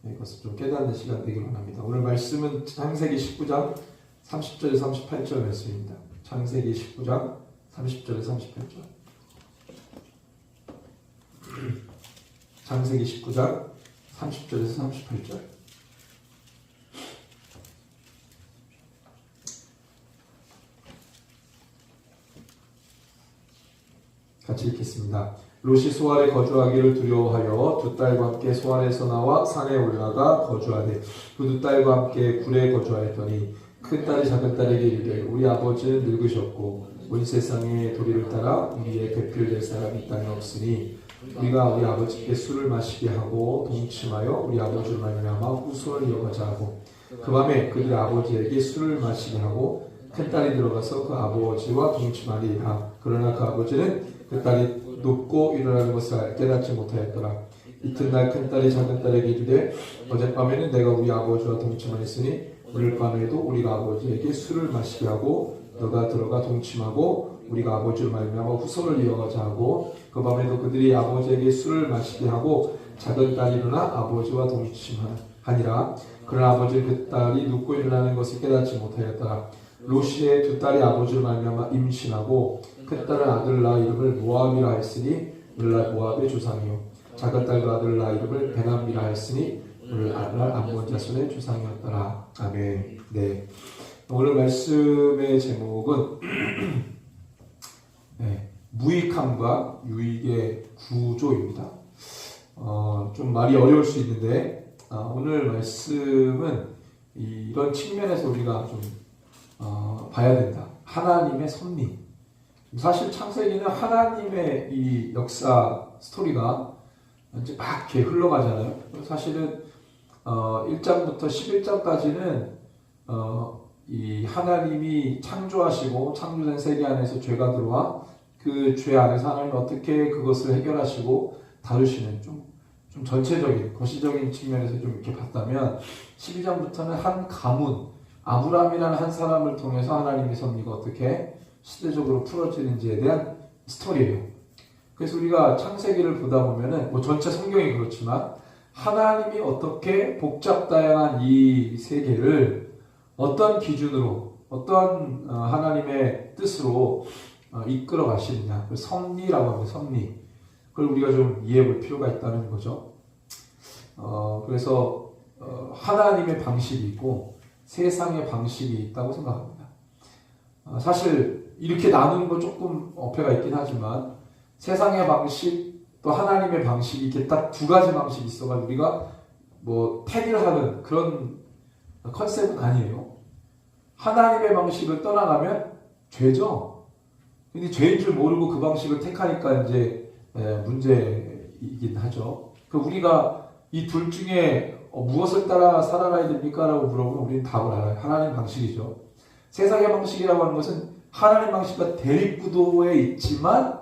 이것을 좀 깨닫는 시간 되기를 원합니다. 오늘 말씀은 창세기 19장 30절에서 38절 말씀입니다. 창세기 19장 30절에서 38절. 창세기 19장 30절에서 38절. 같이 읽겠습니다. 롯이 소알에 거주하기를 두려워하여 두 딸과 함께 소알에서 나와 산에 올라가 거주하되 그 두 딸과 함께 굴에 거주하였더니 큰 딸이 작은 딸에게 이르되 우리 아버지는 늙으셨고 온 세상의 도리를 따라 우리의 배필될 사람이 이 땅에 없으니 우리가 우리 아버지께 술을 마시게 하고 동침하여 우리 아버지를 말미암아 후손을 이어가자 하고 그 밤에 그들의 아버지에게 술을 마시게 하고 큰 딸이 들어가서 그 아버지와 동침하리라. 그러나 그 아버지는 그 딸이 눕고 일어나는 것을 깨닫지 못하였더라. 이튿날 큰 딸이 작은 딸에게 이르되 어젯밤에는 내가 우리 아버지와 동침하였으니 오늘 밤에도 우리가 아버지에게 술을 마시게 하고 너가 들어가 동침하고 우리가 아버지를 말미암아 후손을 이어가자 하고 그 밤에도 그들이 아버지에게 술을 마시게 하고 작은 딸이 일어나 아버지와 동침하니라. 그러나 아버지는 그 딸이 눕고 일어나는 것을 깨닫지 못하였더라. 롯의 두 딸이 아버지를 말미암아 임신하고 큰 딸은 아들을 낳아 이름을 모압이라 했으니 오늘날 모압의 조상이요 작은 딸과 아들을 낳아 이름을 베남이라 했으니 오늘날 암몬 자손의 조상이었더라. 아멘. 네. 오늘 말씀의 제목은 무익함과 유익의 구조입니다. 좀 말이 어려울 수 있는데 오늘 말씀은 이런 측면에서 우리가 좀 봐야 된다. 하나님의 섭리. 사실 창세기는 하나님의 이 역사 스토리가 이제 막 이렇게 흘러가잖아요. 사실은 1장부터 11장까지는 이 하나님이 창조하시고 창조된 세계 안에서 죄가 들어와 그 죄 안에서 하나님이 어떻게 그것을 해결하시고 다루시는 좀 전체적인 거시적인 측면에서 좀 이렇게 봤다면 12장부터는 한 가문 아브라함이라는 한 사람을 통해서 하나님의 섭리가 어떻게 시대적으로 풀어지는지에 대한 스토리예요. 그래서 우리가 창세기를 보다 보면은 뭐 전체 성경이 그렇지만 하나님이 어떻게 복잡다양한 이 세계를 어떤 기준으로 어떤 하나님의 뜻으로 이끌어 가시느냐, 섭리라고 합니다. 섭리. 그걸 우리가 좀 이해해 볼 필요가 있다는 거죠. 그래서 하나님의 방식이 있고 세상의 방식이 있다고 생각합니다. 사실 이렇게 나누는 건 조금 어폐가 있긴 하지만 세상의 방식 또 하나님의 방식이 이렇게 딱 두 가지 방식이 있어가지고 우리가 뭐 택일하는 그런 컨셉은 아니에요. 하나님의 방식을 떠나가면 죄죠. 근데 죄인 줄 모르고 그 방식을 택하니까 이제 문제이긴 하죠. 우리가 이 둘 중에 무엇을 따라 살아가야 됩니까? 라고 물어보면 우리는 답을 알아요. 하나님 방식이죠. 세상의 방식이라고 하는 것은 하나님 방식과 대립구도에 있지만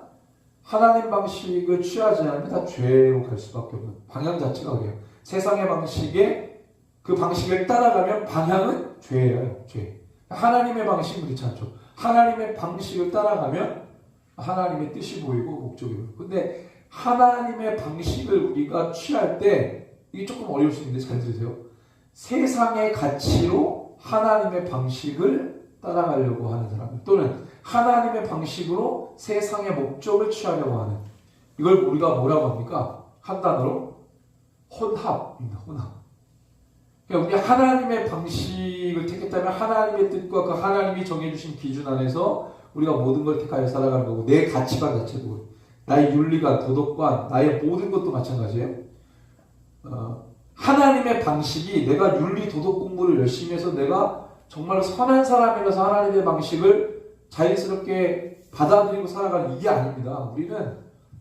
하나님 방식을 취하지 않으면 다 죄로 갈 수밖에 없는 방향 자체가 그래요. 세상의 방식에 그 방식을 따라가면 방향은 죄예요. 죄. 하나님의 방식은 그렇지 않죠. 하나님의 방식을 따라가면 하나님의 뜻이 보이고 목적이 보이고. 근데 하나님의 방식을 우리가 취할 때 이게 조금 어려울 수 있는데 잘 들으세요. 세상의 가치로 하나님의 방식을 따라가려고 하는 사람 또는 하나님의 방식으로 세상의 목적을 취하려고 하는 이걸 우리가 뭐라고 합니까? 한 단어로 혼합입니다. 혼합. 그러니까 우리 하나님의 방식을 택했다면 하나님의 뜻과 그 하나님이 정해주신 기준 안에서 우리가 모든 걸 택하여 살아가는 거고 내 가치관 자체도 나의 윤리관, 도덕관, 나의 모든 것도 마찬가지예요. 하나님의 방식이 내가 윤리, 도덕 공부를 열심히 해서 내가 정말 선한 사람이라서 하나님의 방식을 자연스럽게 받아들이고 살아가는 이게 아닙니다. 우리는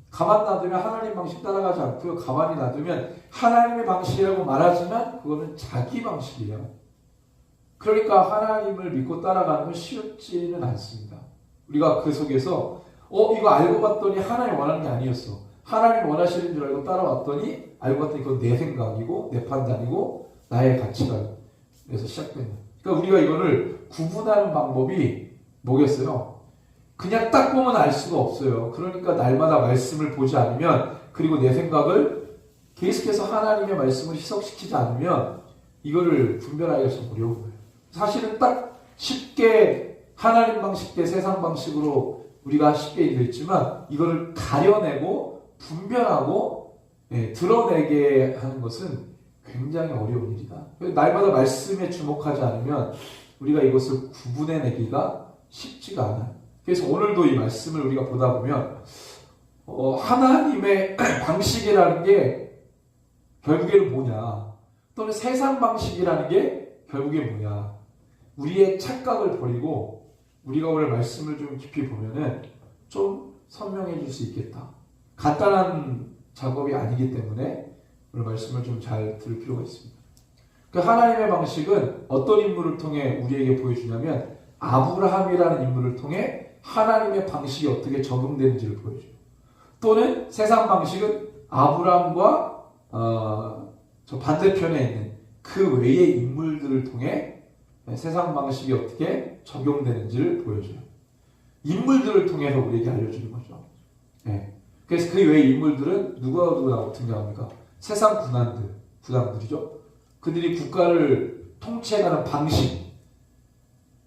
가만 놔두면 하나님 방식 따라가지 않고요. 가만히 놔두면 하나님의 방식이라고 말하지만 그거는 자기 방식이에요. 그러니까 하나님을 믿고 따라가는 건 쉽지는 않습니다. 우리가 그 속에서 이거 알고 봤더니 하나님 원하는 게 아니었어. 하나님 원하시는 줄 알고 따라왔더니 알고 봤더니 그건 내 생각이고 내 판단이고 나의 가치관에서 시작된다. 그러니까 우리가 이거를 구분하는 방법이 뭐겠어요? 그냥 딱 보면 알 수가 없어요. 그러니까 날마다 말씀을 보지 않으면 그리고 내 생각을 계속해서 하나님의 말씀을 희석시키지 않으면 이거를 분별하기가 좀 어려운 거예요. 사실은 딱 쉽게 하나님 방식 대 세상 방식으로 우리가 쉽게 얘기했지만 이거를 가려내고 분별하고 드러내게 하는 것은 굉장히 어려운 일이다. 날마다 말씀에 주목하지 않으면 우리가 이것을 구분해내기가 쉽지가 않아요. 그래서 오늘도 이 말씀을 우리가 보다 보면 하나님의 방식이라는 게 결국에는 뭐냐, 또는 세상 방식이라는 게 결국에 뭐냐, 우리의 착각을 버리고 우리가 오늘 말씀을 좀 깊이 보면은 좀 선명해질 수 있겠다. 간단한 작업이 아니기 때문에 오늘 말씀을 좀 잘 들을 필요가 있습니다. 그 하나님의 방식은 어떤 인물을 통해 우리에게 보여주냐면 아브라함이라는 인물을 통해 하나님의 방식이 어떻게 적용되는지를 보여줘요. 또는 세상 방식은 아브라함과 저 반대편에 있는 그 외의 인물들을 통해 세상 방식이 어떻게 적용되는지를 보여줘요. 인물들을 통해서 우리에게 알려주는 거죠. 그래서 그 외의 인물들은 누구하고 등장합니까? 세상 군왕들이죠. 그들이 국가를 통치해가는 방식,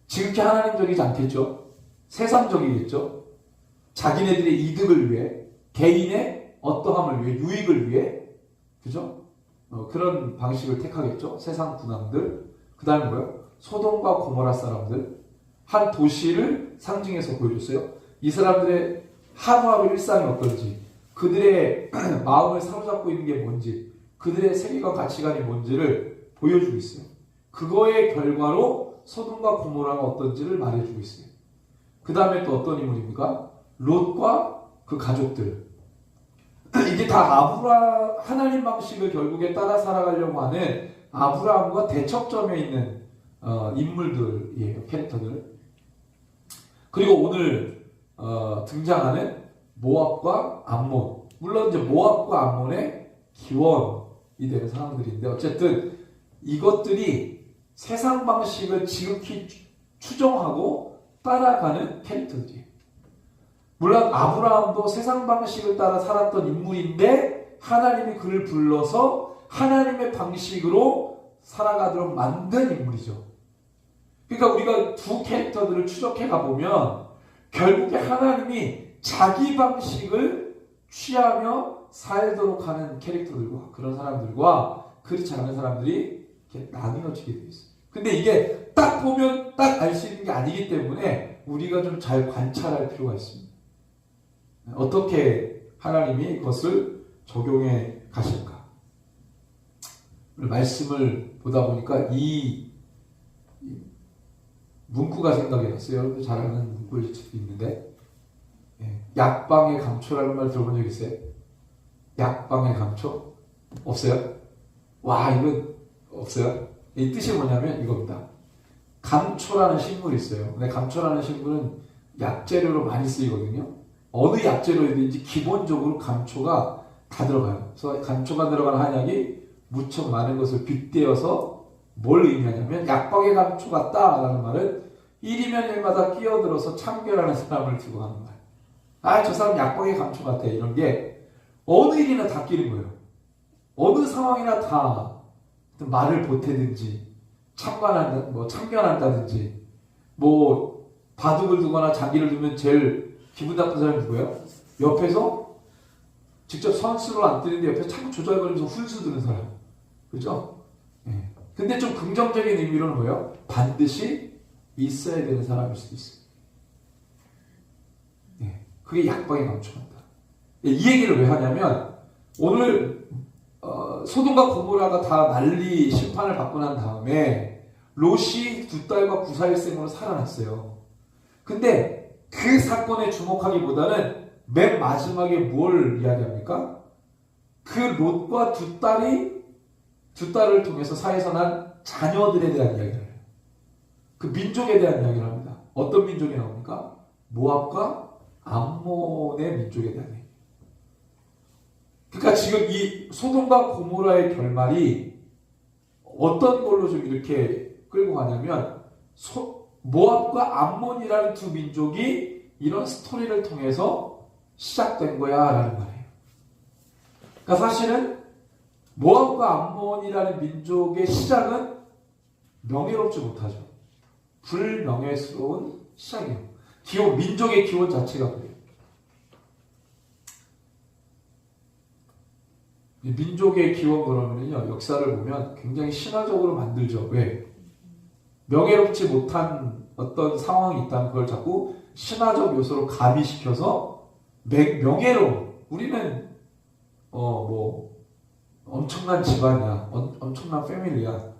지극히 하나님적이지 않겠죠. 세상적이겠죠. 자기네들의 이득을 위해, 개인의 어떠함을 위해, 유익을 위해, 그죠? 그런 방식을 택하겠죠. 세상 군왕들. 그 다음에 뭐예요? 소돔과 고모라 사람들. 한 도시를 상징해서 보여줬어요. 이 사람들의 하루하루 일상이 어떤지, 그들의 마음을 사로잡고 있는 게 뭔지, 그들의 세계관 가치관이 뭔지를 보여주고 있어요. 그거의 결과로 소돔과 고모라가 어떤지를 말해주고 있어요. 그 다음에 또 어떤 인물입니까? 롯과 그 가족들. 이게 다 하나님 방식을 결국에 따라 살아가려고 하는 아브라함과 대척점에 있는 인물들이에요. 캐릭터들. 그리고 오늘 등장하는 모압과 암몬. 물론 이제 모압과 암몬의 기원이 되는 상황들인데 어쨌든 이것들이 세상 방식을 지극히 추종하고 따라가는 캐릭터들이에요. 물론 아브라함도 세상 방식을 따라 살았던 인물인데 하나님이 그를 불러서 하나님의 방식으로 살아가도록 만든 인물이죠. 그러니까 우리가 두 캐릭터들을 추적해 가보면 결국에 하나님이 자기 방식을 취하며 살도록 하는 캐릭터들과 그런 사람들과 그렇지 않은 사람들이 이렇게 나뉘어지게 되어 있어요. 근데 이게 딱 보면 딱 알 수 있는 게 아니기 때문에 우리가 좀 잘 관찰할 필요가 있습니다. 어떻게 하나님이 그것을 적용해 가실까? 말씀을 보다 보니까 이 문구가 생각이 났어요. 여러분들 잘 아는 문구일 수도 있는데 약방의 감초라는 말 들어본 적 있어요? 약방의 감초? 없어요? 와, 이건 없어요? 이 뜻이 뭐냐면 이겁니다. 감초라는 식물이 있어요. 근데 감초라는 식물은 약재료로 많이 쓰이거든요. 어느 약재료이든지 기본적으로 감초가 다 들어가요. 그래서 감초가 들어간 한약이 무척 많은 것을 빗대어서 뭘 의미하냐면 약방의 감초 같다라는 말은 1이면 1마다 끼어들어서 참견하는 사람을 두고 하는 말. 아, 저 사람 약방의 감초 같아. 이런 게 어느 일이나 다 끼는 거예요. 어느 상황이나 다 말을 보태든지 참견한다든지 바둑을 두거나 장기를 두면 제일 기분 나쁜 사람이 누구예요? 옆에서 직접 선수로 안 뜨는데 옆에서 자꾸 조절거리면서 훈수 드는 사람. 그죠? 근데 좀 긍정적인 의미로는 뭐예요? 반드시 있어야 되는 사람일 수도 있어요. 그게 약방의 감초 같다. 이 얘기를 왜 하냐면 오늘 소돔과 고모라가 다 난리 심판을 받고 난 다음에 롯이 두 딸과 구사일생으로 살아났어요. 근데 그 사건에 주목하기보다는 맨 마지막에 뭘 이야기합니까? 그 롯과 두 딸을 통해서 사에서 난 자녀들에 대한 이야기를 해요. 그 민족에 대한 이야기를 합니다. 어떤 민족이 나옵니까? 모압과 암몬의 민족에 대한 얘기. 그러니까 지금 이 소돔과 고모라의 결말이 어떤 걸로 좀 이렇게 끌고 가냐면 모압과 암몬이라는 두 민족이 이런 스토리를 통해서 시작된 거야 라는 말이에요. 그러니까 사실은 모압과 암몬이라는 민족의 시작은 명예롭지 못하죠. 불명예스러운 시작이에요. 민족의 기원 자체가 그래요. 민족의 기원 그러면요, 역사를 보면 굉장히 신화적으로 만들죠. 왜? 명예롭지 못한 어떤 상황이 있다면 그걸 자꾸 신화적 요소로 가미시켜서 명예로운, 우리는 엄청난 집안이야, 엄청난 패밀리야,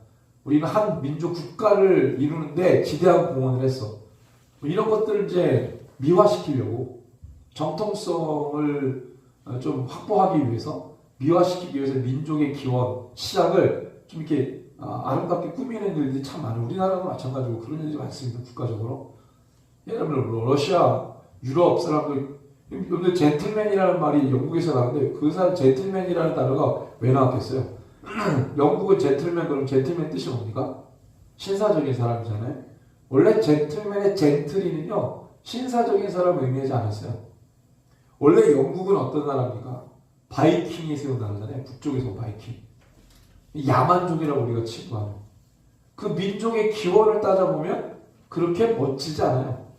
우리는 한 민족 국가를 이루는데 기대하고 공헌을 했어, 이런 것들을 이제 미화시키려고, 정통성을 좀 확보하기 위해서, 미화시키기 위해서 민족의 기원, 시작을 좀 이렇게 아름답게 꾸미는 일들이 참 많아요. 우리나라도 마찬가지고 그런 일들이 많습니다. 국가적으로. 예를 들면 러시아, 유럽 사람들, 근데 젠틀맨이라는 말이 영국에서 나왔는데 그 사람 젠틀맨이라는 단어가 왜 나왔겠어요? 영국은 젠틀맨, 그럼 젠틀맨 뜻이 뭡니까? 신사적인 사람이잖아요. 원래 젠틀맨의 젠틀이는요, 신사적인 사람을 의미하지 않았어요. 원래 영국은 어떤 나라입니까? 바이킹이 세운 나라잖아요. 북쪽에서 바이킹. 야만족이라고 우리가 치부하는. 그 민족의 기원을 따져보면 그렇게 멋지지 않아요.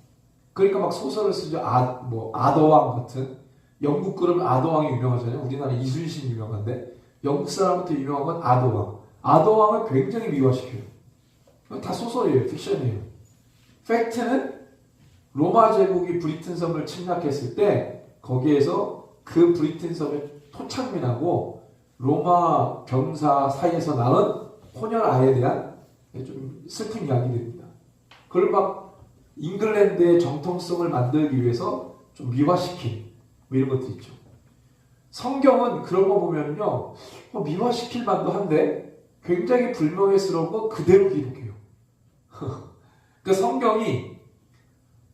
그러니까 막 소설을 쓰죠. 아더왕 같은. 영국 그러면 아더왕이 유명하잖아요. 우리나라 이순신 유명한데 영국 사람부터 유명한 건 아더왕. 아더왕을 굉장히 미화시켜요. 다 소설이에요. 픽션이에요. 팩트는 로마 제국이 브리튼 섬을 침략했을 때 거기에서 그 브리튼 섬의 토착민하고 로마 병사 사이에서 낳은 혼혈아이에 대한 좀 슬픈 이야기들입니다. 그걸 막 잉글랜드의 정통성을 만들기 위해서 좀 미화시킨 이런 것들 있죠. 성경은 그런 거 보면요, 미화시킬 만도 한데 굉장히 불명예스러운 거 그대로 기록해요. 그러니까 성경이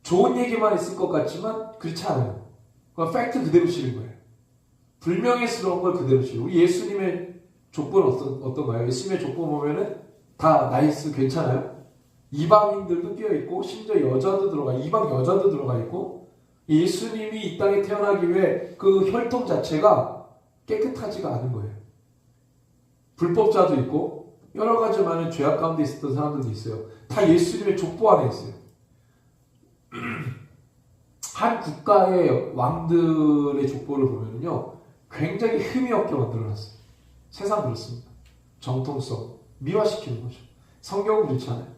좋은 얘기만 있을 것 같지만 그렇지 않아요. 팩트 그대로 실은 거예요. 불명예스러운 걸 그대로 실어요. 우리 예수님의 족보는 어떤가요? 예수님의 족보 보면은 다 나이스 괜찮아요? 이방인들도 끼어있고 심지어 여자도 이방 여자도 들어가 있고, 예수님이 이 땅에 태어나기 위해 그 혈통 자체가 깨끗하지가 않은 거예요. 불법자도 있고 여러 가지 많은 죄악 가운데 있었던 사람들도 있어요. 다 예수님의 족보 안에 있어요. 한 국가의 왕들의 족보를 보면요, 굉장히 흠이 없게 만들어놨어요. 세상 그렇습니다. 정통성 미화시키는 거죠. 성경은 그렇지 않아요.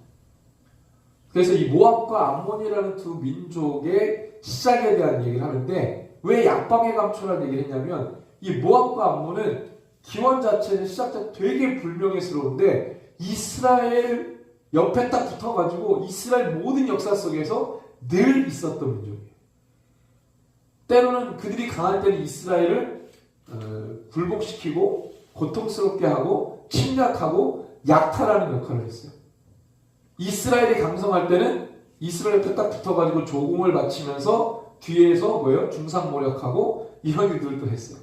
그래서 이 모압과 암몬이라는 두 민족의 시작에 대한 얘기를 하는데, 왜 약방의 감초라는 얘기를 했냐면, 이 모압과 암몬은 기원 자체는 시작 자체 되게 불명예스러운데 이스라엘 옆에 딱 붙어가지고 이스라엘 모든 역사 속에서 늘 있었던 민족이에요. 때로는 그들이 강할 때는 이스라엘을 굴복시키고 고통스럽게 하고 침략하고 약탈하는 역할을 했어요. 이스라엘이 강성할 때는 이스라엘 옆에 딱 붙어가지고 조공을 바치면서 뒤에서 중상모략하고 이런 일들도 했어요.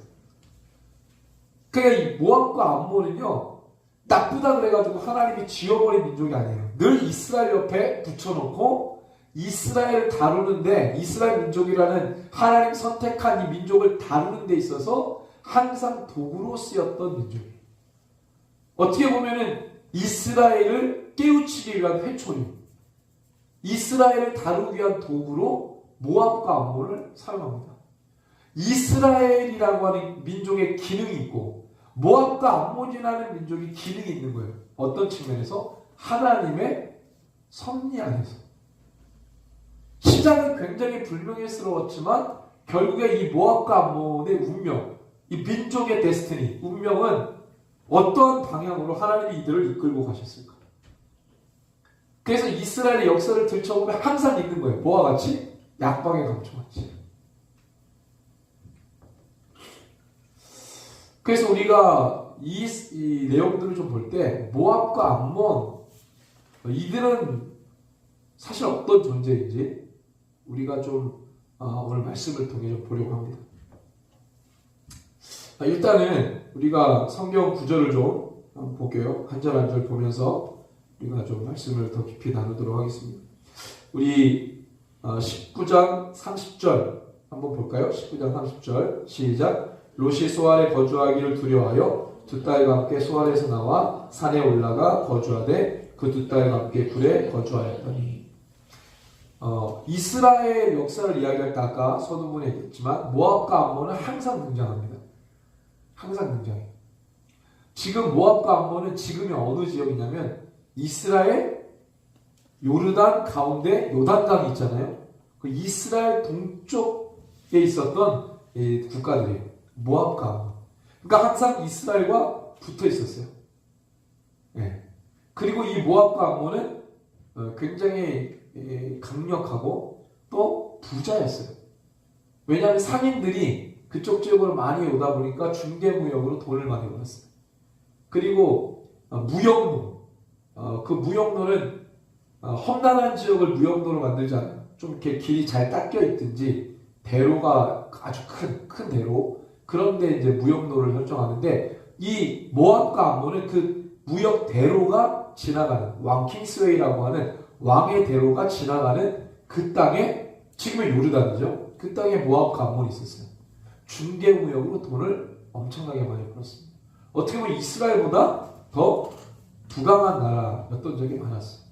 그러니까 이 모압과 암몬은요, 나쁘다 그래가지고 하나님이 지어버린 민족이 아니에요. 늘 이스라엘 옆에 붙여놓고 이스라엘을 다루는데, 이스라엘 민족이라는 하나님 선택한 이 민족을 다루는 데 있어서 항상 도구로 쓰였던 민족이에요. 어떻게 보면은 이스라엘을 깨우치기 위한 회초리, 이스라엘을 다루기 위한 도구로 모압과 암몬을 사용합니다. 이스라엘이라고 하는 민족의 기능이 있고 모압과 암몬이라는 민족의 기능이 있는 거예요. 어떤 측면에서? 하나님의 섭리 안에서. 시작은 굉장히 불명예스러웠지만 결국에 이 모압과 암몬의 운명, 이 민족의 데스티니, 운명은 어떠한 방향으로 하나님이 이들을 이끌고 가셨을까? 그래서 이스라엘의 역사를 들춰보면 항상 있는 거예요. 뭐와 같이? 약방의 감초같이. 그래서 우리가 이 내용들을 좀 볼 때 모압과 암몬, 이들은 사실 어떤 존재인지 우리가 좀 오늘 말씀을 통해 좀 보려고 합니다. 일단은 우리가 성경 구절을 좀 볼게요. 한 절 한 절 보면서 우리가 좀 말씀을 더 깊이 나누도록 하겠습니다. 우리 19장 30절 한번 볼까요? 19장 30절 시작. 롯이 소알에 거주하기를 두려워하여 두 딸과 함께 소알에서 나와 산에 올라가 거주하되 그 두 딸과 함께 굴에 거주하였더니. 이스라엘 역사를 이야기할 때 아까 서두문에 얘기했지만 모압과 암몬은 항상 등장합니다. 항상 등장해요. 지금 모압과 암몬은 지금이 어느 지역이냐면 이스라엘 요르단 가운데 요단강이 있잖아요. 그 이스라엘 동쪽에 있었던 국가들이에요. 모압과 암몬. 그러니까 항상 이스라엘과 붙어 있었어요. 네. 그리고 이 모압과 암몬은 굉장히 강력하고 또 부자였어요. 왜냐하면 상인들이 그쪽 지역으로 많이 오다 보니까 중개무역으로 돈을 많이 벌었어요. 그리고 무역로, 그 무역로는 험난한 지역을 무역로로 만들지 않아요. 좀 이렇게 길이 잘 닦여 있든지 대로가 아주 큰 대로, 그런데 이제 무역로를 설정하는데 이 모압과 암몬은 그 무역 대로가 지나가는 킹스웨이라고 하는 왕의 대로가 지나가는 그 땅에, 지금은 요르단이죠. 그 땅에 모압과 암몬이 있었어요. 중개무역으로 돈을 엄청나게 많이 벌었습니다. 어떻게 보면 이스라엘보다 더 부강한 나라였던 적이 많았어요.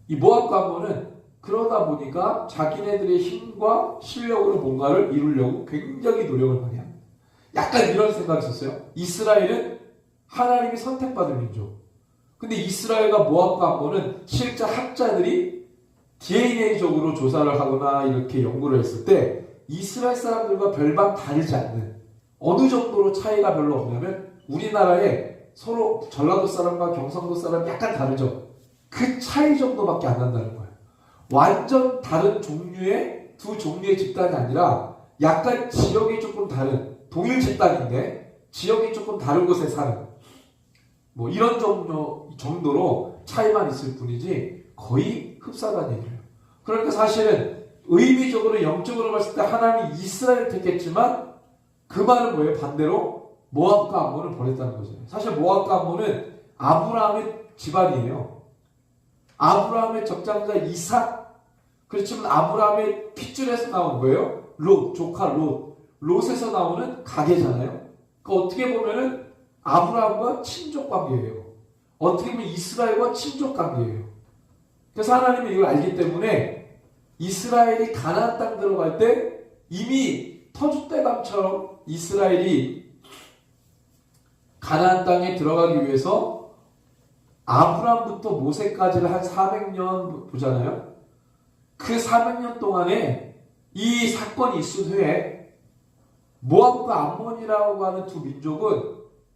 이 모압과 암몬은 그러다 보니까 자기네들의 힘과 실력으로 뭔가를 이루려고 굉장히 노력을 많이 합니다. 약간 이런 생각이 있었어요. 이스라엘은 하나님이 선택받은 민족. 근데 이스라엘과 모압과 암몬은 실제 학자들이 DNA적으로 조사를 하거나 이렇게 연구를 했을 때 이스라엘 사람들과 별반 다르지 않는, 어느 정도로 차이가 별로 없냐면 우리나라에 서로 전라도 사람과 경상도 사람이 약간 다르죠. 그 차이 정도밖에 안 난다는 거예요. 완전 다른 종류의 두 종류의 집단이 아니라 약간 지역이 조금 다른, 동일 집단인데 지역이 조금 다른 곳에 사는 뭐 이런 정도로 차이만 있을 뿐이지 거의 흡사하다는 얘기예요. 그러니까 사실은 의미적으로 영적으로 봤을 때 하나님이 이스라엘을 택했지만 그 말은 뭐예요? 반대로 모압과 암몬을 버렸다는 거죠. 사실 모압과 암몬은 아브라함의 집안이에요. 아브라함의 적장자 이삭, 그렇지만 아브라함의 핏줄에서 나온 거예요. 롯, 조카 롯. 롯에서 나오는 가계잖아요. 그러니까 어떻게 보면은 아브라함과 친족 관계예요. 어떻게 보면 이스라엘과 친족 관계예요. 그래서 하나님은 이걸 알기 때문에 이스라엘이 가나안 땅 들어갈 때 이미 터줏대감처럼 이스라엘이 가나안 땅에 들어가기 위해서 아브라함부터 모세까지를 한 400년 보잖아요. 그 400년 동안에 이 사건이 있은 후에 모압과 암몬이라고 하는 두 민족은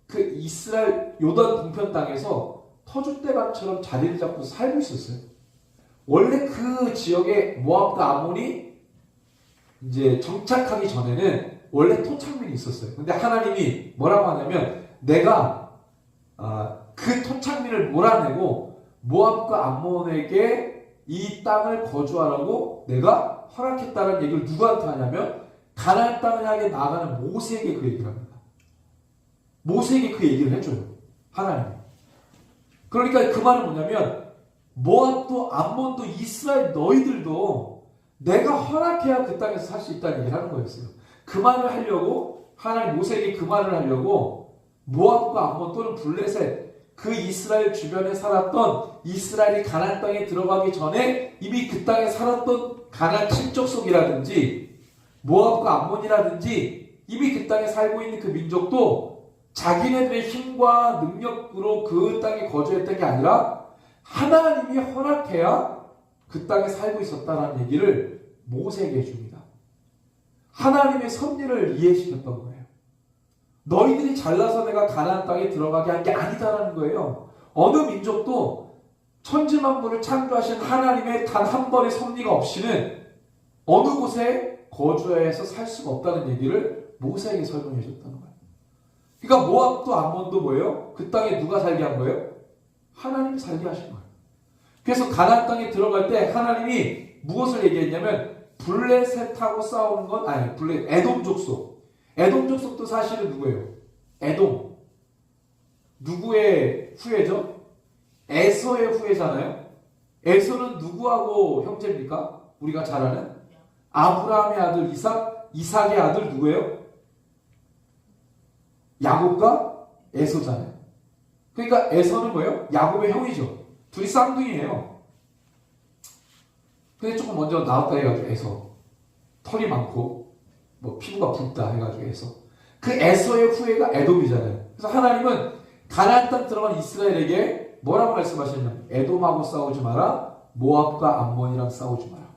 그 이스라엘 요단 동편 땅에서 터줏대감처럼 자리를 잡고 살고 있었어요. 원래 그 지역에 모압과 암몬이 이제 정착하기 전에는 원래 토착민이 있었어요. 근데 하나님이 뭐라고 하냐면 내가 그 토착민을 몰아내고 모압과 암몬에게 이 땅을 거주하라고 내가 허락했다는 얘기를 누구한테 하냐면 가나안 땅을 향해 나아가는 모세에게 그 얘기를 합니다. 모세에게 그 얘기를 해줘요. 하나님. 그러니까 그 말은 뭐냐면 모압도 암몬도 이스라엘 너희들도 내가 허락해야 그 땅에서 살 수 있다는 얘기를 하는 거였어요. 그 말을 하려고 하나님 모세에게 그 말을 하려고 모압과 암몬 또는 블레셋 그 이스라엘 주변에 살았던 이스라엘이 가나안 땅에 들어가기 전에 이미 그 땅에 살았던 가나안 친족 속이라든지 모압과 암몬이라든지 이미 그 땅에 살고 있는 그 민족도 자기네들의 힘과 능력으로 그 땅에 거주했던 게 아니라 하나님이 허락해야 그 땅에 살고 있었다는 얘기를 모세에게 해줍니다. 하나님의 섭리를 이해시켰던 거예요. 너희들이 잘나서 내가 가나안 땅에 들어가게 한 게 아니다라는 거예요. 어느 민족도 천지만물을 창조하신 하나님의 단 한 번의 섭리가 없이는 어느 곳에 거주해서 살 수가 없다는 얘기를 모세에게 설명해 줬다는 거예요. 그러니까 모압도 암몬도 뭐예요? 그 땅에 누가 살게 한 거예요? 하나님이 살게 하신 거예요. 그래서 가나안 땅에 들어갈 때 하나님이 무엇을 얘기했냐면 블레셋하고 싸우는 건 아니 에돔 족속. 에돔 족속도 사실은 누구예요? 에돔. 누구의 후예죠? 에서의 후예잖아요. 에서는 누구하고 형제입니까? 우리가 잘 아는 아브라함의 아들 이삭, 이삭의 아들 누구예요? 야곱과 에서잖아요. 그러니까 에서는 뭐예요? 야곱의 형이죠. 둘이 쌍둥이에요. 근데 조금 먼저 나왔다 해가지고 에서 털이 많고 뭐 피부가 붉다 해가지고 에서 그 에서의 후예가 에돔이잖아요. 그래서 하나님은 가나안 땅 들어간 이스라엘에게 뭐라고 말씀하셨냐면 에돔하고 싸우지 마라, 모압과 암몬이랑 싸우지 마라.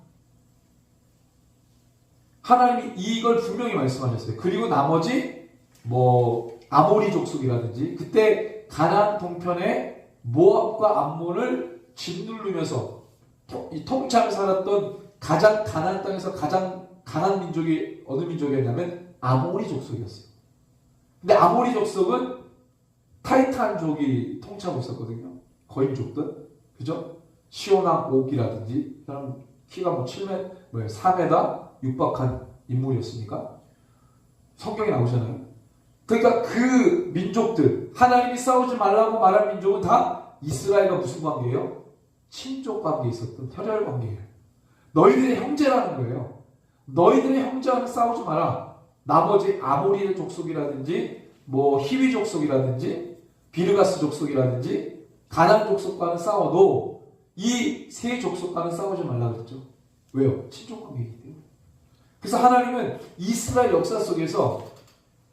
하나님이 이걸 분명히 말씀하셨어요. 그리고 나머지 뭐 아모리 족속이라든지 그때 가나안 동편에 모압과 암몬을 짓누르면서 이 통치하며 살았던 가장 가나안 땅에서 가장 가난한 민족이 어느 민족이었냐면 아모리 족속이었어요. 근데 아모리 족속은 타이탄족이 통치하고 있었거든요. 거인족들, 그죠? 시온왕 옥이라든지 사람 키가 뭐 7m, 4m 육박한 인물이었으니까 성경에 나오잖아요. 그러니까 그 민족들, 하나님이 싸우지 말라고 말한 민족은 다 이스라엘과 무슨 관계예요? 친족 관계에 있었던 혈혈 관계예요. 너희들의 형제라는 거예요. 너희들의 형제와는 싸우지 마라. 나머지 아모리의 족속이라든지 뭐 히위 족속이라든지 비르가스 족속이라든지 가나안 족속과는 싸워도 이 세 족속과는 싸우지 말라 그랬죠. 왜요? 친족 관계이기 때문에. 그래서 하나님은 이스라엘 역사 속에서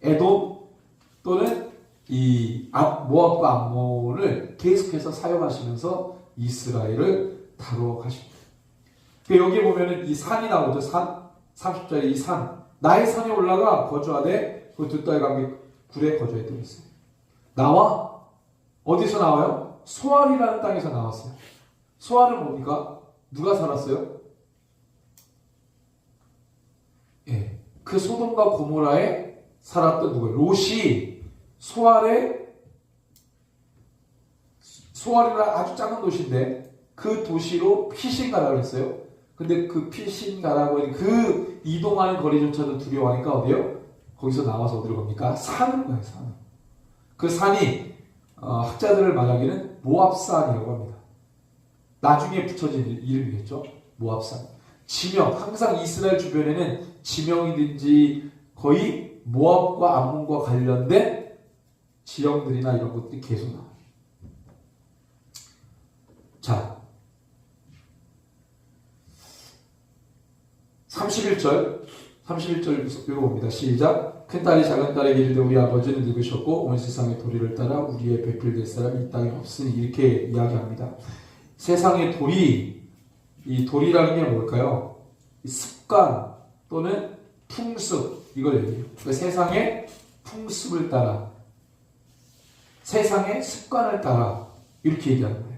에돔 또는 이 모압과 암몬을 계속해서 사용하시면서 이스라엘을 다뤄가십니다. 여기 보면은 이 산이 나오죠. 산 30절에 이 산 나의 산에 올라가 거주하되 그 두 딸 관계 굴에 거주했다고 했어요. 나와 어디서 나와요? 소알이라는 땅에서 나왔어요. 소알은 뭡니까? 누가 살았어요? 예, 그 소돔과 고모라에 살았던 누구예요? 롯이 소알이라 아주 작은 도시인데 그 도시로 피신가라고 했어요. 근데 그 피신가라고 그 이동하는 거리조차도 두려워하니까 어디요? 거기서 나와서 어디로 갑니까? 산으로 가요. 산. 그 산이 학자들을 말하기는 모압산이라고 합니다. 나중에 붙여진 이름이겠죠. 모압산. 지명, 항상 이스라엘 주변에는 지명이든지 거의 모압과 암몬과 관련된 지형들이나 이런 것들이 계속 나와요. 자, 31절 읽어봅니다. 시작. 큰딸이 작은딸에게 이르되 우리 아버지는 늙으셨고 온 세상의 도리를 따라 우리의 배필될 사람이 이 땅에 없으니 이렇게 이야기합니다. 세상의 도리, 이 도리라는 게 뭘까요? 습관 또는 풍습, 이걸 얘기해요. 그러니까 세상의 풍습을 따라, 세상의 습관을 따라 이렇게 얘기하는 거예요.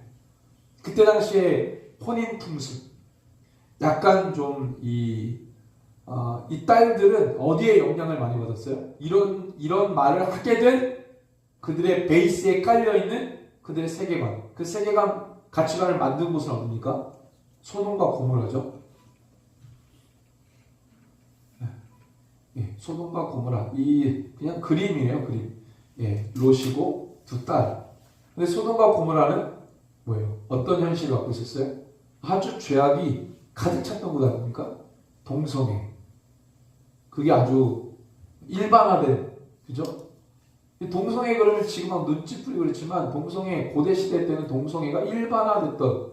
그때 당시에 혼인 풍습, 약간 좀 이 딸들은 어디에 영향을 많이 받았어요? 이런 말을 하게 된 그들의 베이스에 깔려있는 그들의 세계관, 그 세계관, 가치관을 만든 곳은 어딥니까? 소돔과 고모라죠. 예, 소돔과 고모라, 그냥 그림이에요, 그림. 예, 롯이고 두 딸. 근데 소돔과 고모라는 뭐예요? 어떤 현실을 갖고 있었어요? 아주 죄악이 가득 찼던 곳 아닙니까? 동성애. 그게 아주 일반화된, 그죠? 동성애 그러면 지금 막 눈치 뿌리고 그렇지만 동성애, 고대 시대 때는 동성애가 일반화됐던,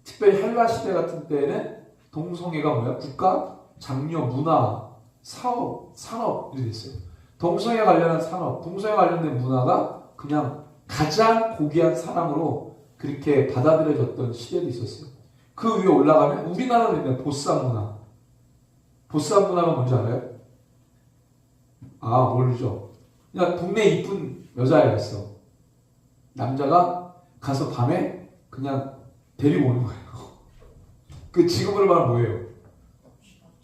특별히 헬라 시대 같은 때에는 동성애가 뭐야? 국가, 장려, 문화, 사업, 산업 이렇게 됐어요. 동성애 관련한 산업, 동성애 관련된 문화가 그냥 가장 고귀한 사람으로 그렇게 받아들여졌던 시대도 있었어요. 그 위에 올라가면 우리나라도 있는 보쌈 문화. 보쌈 문화가 뭔지 알아요? 모르죠. 그냥 동네에 이쁜 여자애가 있어. 남자가 가서 밤에 그냥 데리고 오는 거예요. 그 지금으로 말하면 뭐예요?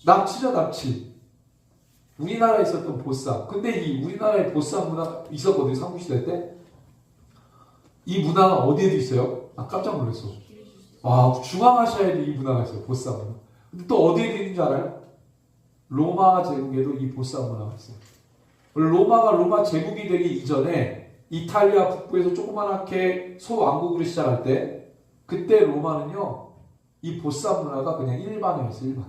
납치죠, 납치. 우리나라에 있었던 보쌈. 근데 이 우리나라에 보쌈 문화 있었거든요, 삼국시대 때. 이 문화가 어디에도 있어요? 깜짝 놀랐어. 중앙아시아에도 이 문화가 있어요, 보쌈 문화. 근데 또 어디에도 있는 줄 알아요? 로마 제국에도 이 보쌈 문화가 있어요. 로마가 로마 제국이 되기 이전에 이탈리아 북부에서 조그맣게 소왕국으로 시작할 때 그때 로마는요 이 보쌈 문화가 그냥 일반이었어요. 일반.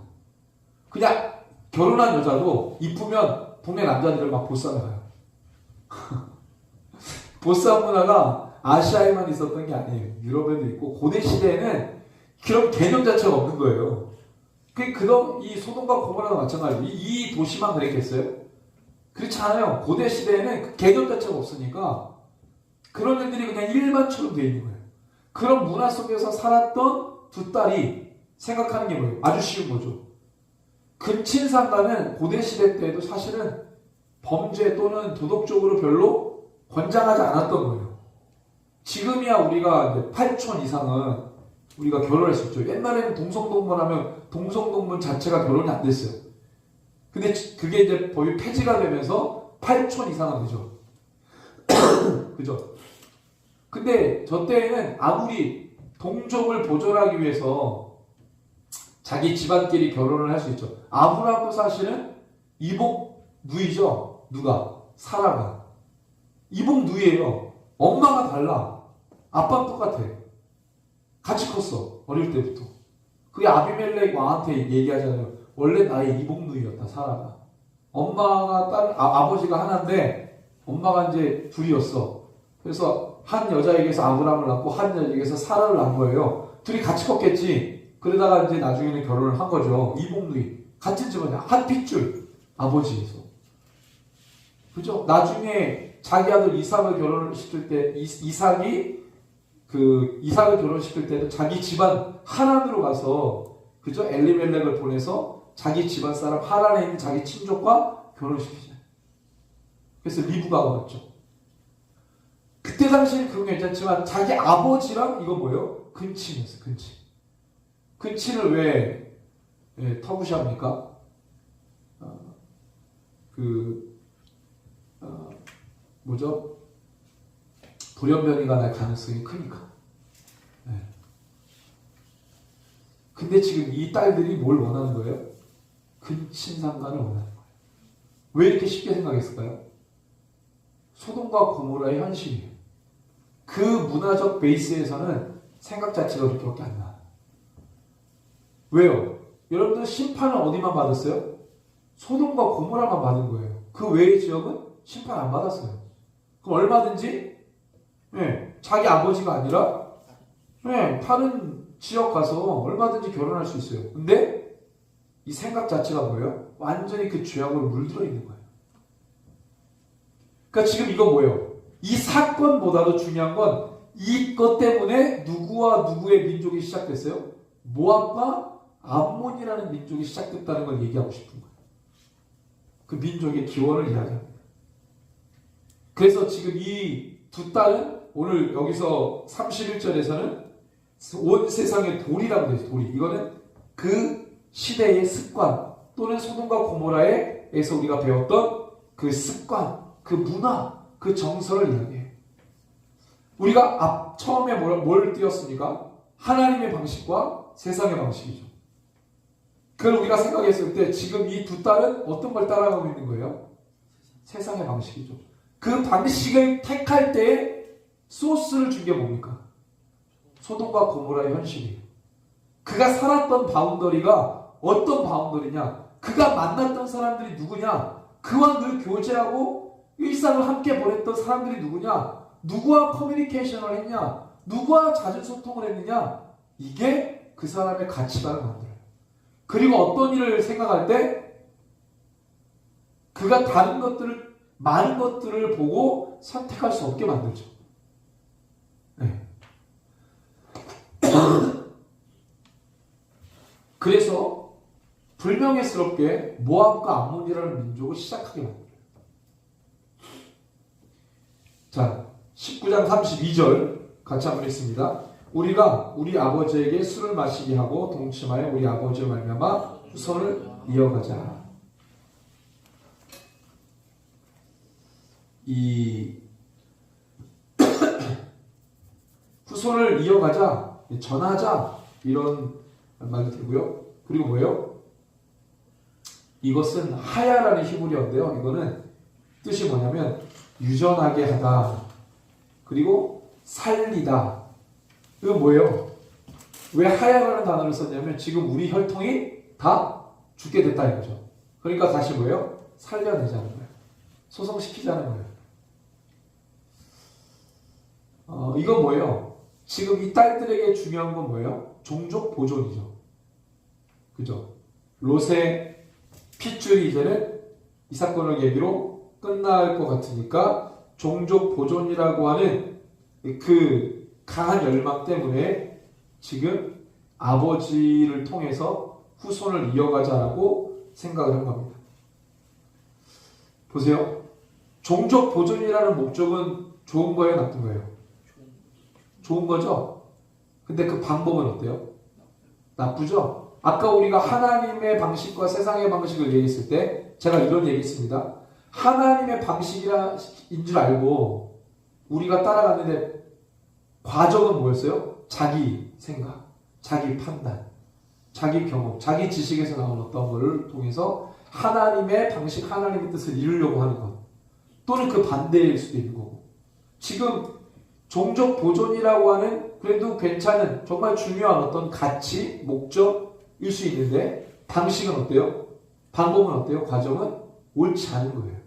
그냥 결혼한 여자도 이쁘면 동네 남자들을 막 보쌈에 가요. 보쌈 문화가 아시아에만 있었던 게 아니에요. 유럽에도 있고 고대 시대에는 그런 개념 자체가 없는 거예요. 그럼 이 소돔과 고모라도 마찬가지로 이 도시만 그랬겠어요? 그렇지 않아요. 고대 시대에는 그 개념 자체가 없으니까 그런 일들이 그냥 일반처럼 돼 있는 거예요. 그런 문화 속에서 살았던 두 딸이 생각하는 게 뭐예요? 아주 쉬운 거죠. 근친상간은 고대 시대 때에도 사실은 범죄 또는 도덕적으로 별로 권장하지 않았던 거예요. 지금이야 우리가 이제 8촌 이상은 우리가 결혼할 수 있죠. 옛날에는 동성동문하면 동성동문 자체가 결혼이 안 됐어요. 근데 그게 이제 법이 폐지가 되면서 8촌 이상은 되죠. 그죠? 근데 저 때에는 아무리 동족을 보존하기 위해서 자기 집안끼리 결혼을 할 수 있죠. 아브라함도 사실은 이복 누이죠. 누가? 사라가. 이복 누이예요. 엄마가 달라. 아빠는 똑같아. 같이 컸어. 어릴 때부터. 그게 아비멜렉 왕한테 얘기하잖아요. 원래 나의 이복 누이였다. 사라가. 엄마가 아버지가 하나인데 엄마가 이제 둘이었어. 그래서 한 여자에게서 아브라함을 낳고 한 여자에게서 사라를 낳은 거예요. 둘이 같이 컸겠지. 그러다가 이제 나중에는 결혼을 한 거죠. 이복 누이. 같은 집안이야. 한 핏줄. 아버지에서. 그죠? 나중에 자기 아들 이삭을 결혼을 시킬 때 이삭을 결혼시킬 때도 자기 집안 하란으로 가서 그죠? 엘리멜렉을 보내서 자기 집안 사람 하란에 있는 자기 친족과 결혼시키잖아요. 그래서 리브가가 왔죠. 그때 당시에는 그건 괜찮지만 자기 아버지랑 이건 뭐예요? 근친이었어요. 근친. 근친을 왜 터부시합니까? 뭐죠? 돌연변이가 날 가능성이 크니까. 네. 근데 지금 이 딸들이 뭘 원하는 거예요? 근친상간을 원하는 거예요. 왜 이렇게 쉽게 생각했을까요? 소돔과 고모라의 현실이에요. 그 문화적 베이스에서는 생각 자체가 그렇게밖에 안 나와요. 왜요? 여러분들 심판은 어디만 받았어요? 소돔과 고모라만 받은 거예요. 그 외의 지역은 심판 안 받았어요. 그럼 얼마든지 자기 아버지가 아니라 다른 지역 가서 얼마든지 결혼할 수 있어요. 근데 이 생각 자체가 뭐예요? 완전히 그 죄악으로 물들어 있는 거예요. 그러니까 지금 이거 뭐예요? 이 사건보다도 중요한 건 이것 때문에 누구와 누구의 민족이 시작됐어요? 모압과 암몬이라는 민족이 시작됐다는 걸 얘기하고 싶은 거예요. 그 민족의 기원을 이야기합니다. 그래서 지금 이 두 딸은 오늘 여기서 31절에서는 온 세상의 돌이라고 되어 있어요. 돌이. 이거는 그 시대의 습관 또는 소돔과 고모라에서 우리가 배웠던 그 습관, 그 문화, 그 정서를 이야기해요. 우리가 처음에 뭘 띄웠습니까? 하나님의 방식과 세상의 방식이죠. 그걸 우리가 생각했을 때 지금 이 두 딸은 어떤 걸 따라가고 있는 거예요? 세상의 방식이죠. 그 방식을 택할 때에 소스를 준 게 뭡니까? 소돔과 고모라의 현실이에요. 그가 살았던 바운더리가 어떤 바운더리냐? 그가 만났던 사람들이 누구냐? 그와 늘 교제하고 일상을 함께 보냈던 사람들이 누구냐? 누구와 커뮤니케이션을 했냐? 누구와 잦은 소통을 했느냐? 이게 그 사람의 가치관을 만들어요. 그리고 어떤 일을 생각할 때 그가 많은 것들을 보고 선택할 수 없게 만들죠. 네. 그래서 불명예스럽게 모압과 암몬이라는 민족을 시작하게 만들어요. 자, 19장 32절 같이 한번 읽습니다. 우리가 우리 아버지에게 술을 마시게 하고 동침하여 우리 아버지의 말미암아 후손을 이어가자. 이 후손을 이어가자, 전하자 이런 말도 되고요. 그리고 뭐예요? 이것은 하야라는 히브리어인데요. 이거는 뜻이 뭐냐면 유전하게 하다. 그리고 살리다. 이건 뭐예요? 왜 하야라는 단어를 썼냐면 지금 우리 혈통이 다 죽게 됐다 이거죠. 그러니까 다시 뭐예요? 살려내자는 거예요. 소성시키자는 거예요. 이건 뭐예요? 지금 이 딸들에게 중요한 건 뭐예요? 종족 보존이죠. 그죠? 롯의 핏줄이 이제는 이 사건을 계기로 끝날 것 같으니까 종족 보존이라고 하는 그 강한 열망 때문에 지금 아버지를 통해서 후손을 이어가자라고 생각을 한 겁니다. 보세요. 종족 보존이라는 목적은 좋은 거예요, 나쁜 거예요? 좋은 거죠? 근데 그 방법은 어때요? 나쁘죠? 아까 우리가 하나님의 방식과 세상의 방식을 얘기했을 때 제가 이런 얘기 했습니다. 하나님의 방식인 줄 알고 우리가 따라갔는데 과정은 뭐였어요? 자기 생각, 자기 판단, 자기 경험, 자기 지식에서 나온 어떤 거를 통해서 하나님의 방식, 하나님의 뜻을 이루려고 하는 것. 또는 그 반대일 수도 있는 거고. 지금 종족 보존이라고 하는 그래도 괜찮은 정말 중요한 어떤 가치, 목적일 수 있는데 방식은 어때요? 방법은 어때요? 과정은 옳지 않은 거예요.